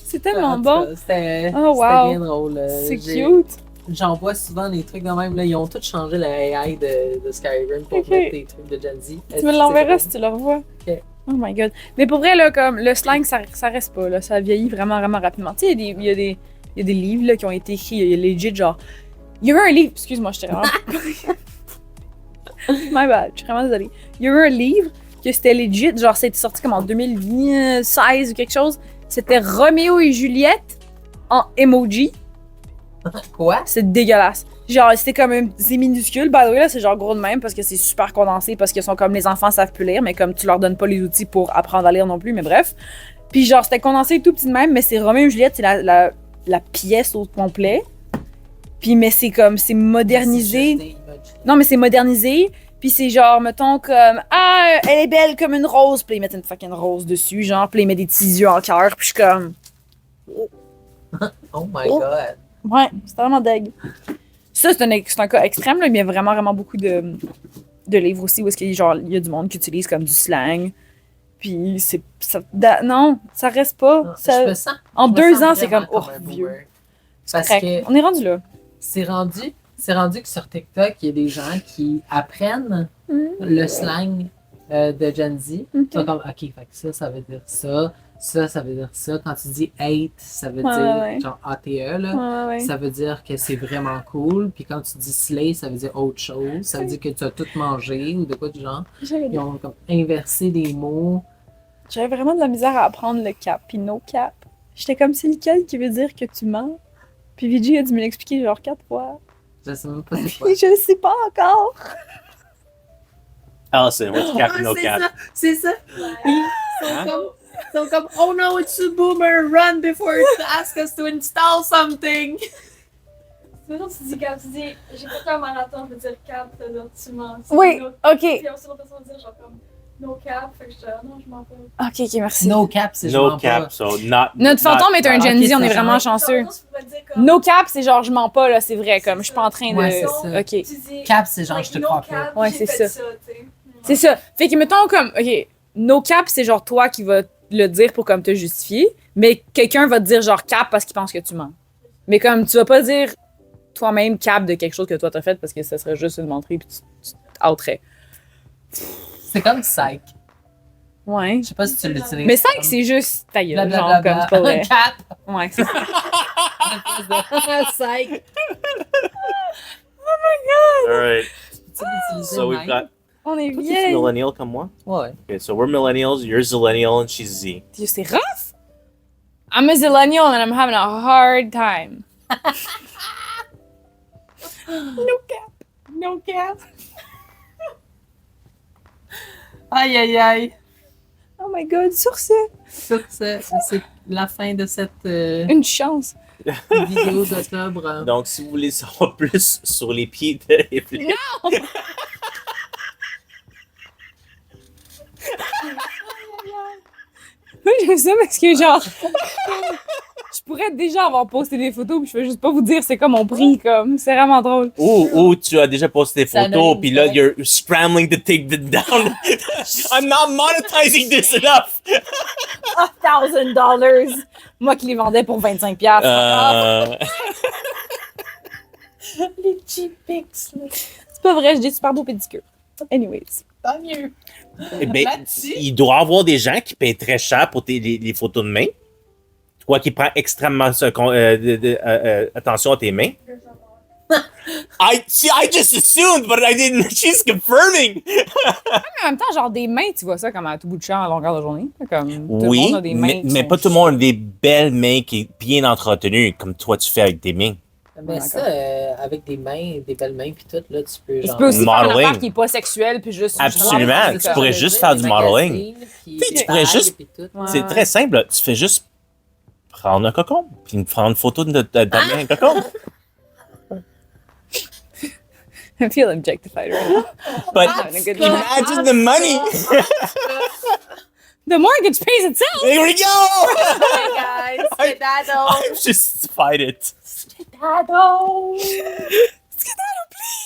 C'est tellement En tout bon. cas, C'était Oh, wow. c'était bien drôle. C'est J'ai- cute. J'en vois souvent des trucs de même. Là, ils ont tous changé la AI de Skyrim pour Ok. mettre des trucs de Gen Z. Tu me l'enverras si tu le revois. Ok. Oh my god. Mais pour vrai, là, comme le slang, ça reste pas, là. Ça vieillit vraiment, vraiment rapidement. Tu sais, il y a des livres là, qui ont été écrits, il y a legit, genre. Il y a eu un livre. Excuse-moi, je t'ai vraiment. My bad, je suis vraiment désolée. Il y a eu un livre que c'était legit, genre, c'était sorti comme en 2016 ou quelque chose. C'était Roméo et Juliette en emoji. Quoi? C'est dégueulasse. Genre, c'était comme c'est minuscule. By the way, là, c'est genre gros de même parce que c'est super condensé, parce qu'ils sont comme les enfants savent plus lire, mais comme tu leur donnes pas les outils pour apprendre à lire non plus, mais bref. Puis genre, c'était condensé tout petit de même, mais c'est Roméo et Juliette, c'est la pièce au complet. Puis mais c'est comme, c'est modernisé. C'est juste des emojis. Non, mais c'est modernisé. Puis c'est genre, mettons, comme, ah, elle est belle comme une rose. Puis ils mettent une fucking rose dessus, genre. Puis ils mettent des petits yeux en cœur. Puis je suis comme, Oh my Oh. god. ouais, c'est vraiment deg. Ça, c'est un cas extrême, là, mais il y a vraiment, vraiment beaucoup de livres aussi où est-ce qu'il y a, genre, il y a du monde qui utilise comme du slang. Puis c'est. Non, ça reste pas. Non, Ça- je me sens, en je me 2 sens ans, c'est vraiment comme, oh, un vieux. boomer. Parce Correct. que On est rendu là. c'est rendu que sur TikTok, il y a des gens qui apprennent le slang de Gen Z. Ils sont comme, OK, fait que ça veut dire ça. Ça veut dire ça. Quand tu dis hate, ça veut Ouais, dire ouais. genre ATE, là. Ouais, ouais. Ça veut dire que c'est vraiment cool. Puis quand tu dis slay, ça veut dire autre chose. Ça veut dire que tu as tout mangé ou de quoi du genre. Ils ont comme inversé des mots. J'avais vraiment de la misère à apprendre le cap puis no cap. J'étais comme, c'est lequel qui veut dire que tu mens? Puis Vigi a dû me l'expliquer genre 4 fois. Je sais même pas c'est quoi. Puis je le sais pas encore. Allison, what's cap no c'est cap? ça, c'est ça. Hein? Ils sont comme, oh no, it's a boomer, run before it asks us to install something. Sinon, tu dis cap, tu dis j'ai pas fait un marathon, je veux dire cap, ça veut dire tu mens. Oui, ok. Puis ensuite, l'autre personne va dire genre comme no cap, fait que je dis non, je mens pas. Ok, merci. No cap, c'est je No mens cap, pas. so not. Notre fantôme est un Ah, Gen ok, Z, on ça est vraiment change. chanceux. Sinon, tu pourrais dire comme No cap, c'est genre, je mens pas, là, c'est vrai. Comme, je suis pas en train de. Ouais, c'est ça. Ok. tu dis Cap, c'est genre, like, je te no crois cap, pas. Ouais, j'ai c'est fait ça. tu sais. C'est ça. Fait que, mettons, comme, ok, no cap, c'est genre toi qui va le dire pour comme te justifier, mais quelqu'un va te dire genre cap parce qu'il pense que tu mens. Mais comme, tu vas pas dire toi-même cap de quelque chose que toi t'as fait parce que ça serait juste une menterie puis tu outerais. C'est comme psych. Ouais. Je sais pas si tu l'utilises. Mais 5, c'est juste ta gueule, genre, comme, Blablabla. c'est pas vrai. Cap. Ouais, c'est ça. Psych. All right. Tu l'utilises So we've même. got. On est Toi, t'es vieilles. millennial comme moi? Ouais. Okay, so we're millennials, you're Zillennial, and she's Z. Dieu, c'est rough. I'm a zillennial and I'm having a hard time. No cap. No cap. Aïe, aïe, aïe. Oh my god, sur ce, Sur ce, c'est la fin de cette une chance. vidéo d'octobre. Donc, si vous voulez savoir plus sur les pieds de Evelyn, Moi, j'aime ça parce que, genre, je pourrais déjà avoir posté des photos, puis je vais juste pas vous dire c'est quoi mon prix, comme. C'est vraiment drôle. ou tu as déjà posté des C'est photos, anonyme, puis là, c'est you're scrambling to take them down. I'm not monetizing this enough. $1,000. Moi qui les vendais pour 25$. Les cheap pics, là. C'est pas vrai, j'ai des super beaux pédicures. Anyways. Tant mieux. Eh ben, Là-dessus. il doit y avoir des gens qui payent très cher pour les photos de main. Toi qui prends extrêmement attention à tes mains. I just assumed, but I didn't. She's confirming. Mais en même temps, genre des mains, tu vois ça comme à tout bout de champ à longueur de journée. Comme, tout le Oui, monde a des mains mais, qui mais sont pas tout le monde a des belles mains qui sont bien entretenues, comme toi tu fais avec tes mains. Mais ça, avec des mains, des belles mains, puis tout, là, tu peux Tu genre. peux aussi faire une Modeling. affaire qui est pas sexuelle, puis juste. Absolument, genre, tu c'est pourrais ça. juste faire du modeling. Puis Tu pourrais juste- Puis tout. Ouais, C'est ouais. très simple, là. Tu fais juste prendre un cocon, puis prendre une photo de ta main un cocon. I feel objectified right now. But Having a good time. imagine the money. The mortgage pays itself! There we go. Hey guys, c'est Dado. I've just fight it. Skedaddle! Skedaddle, please!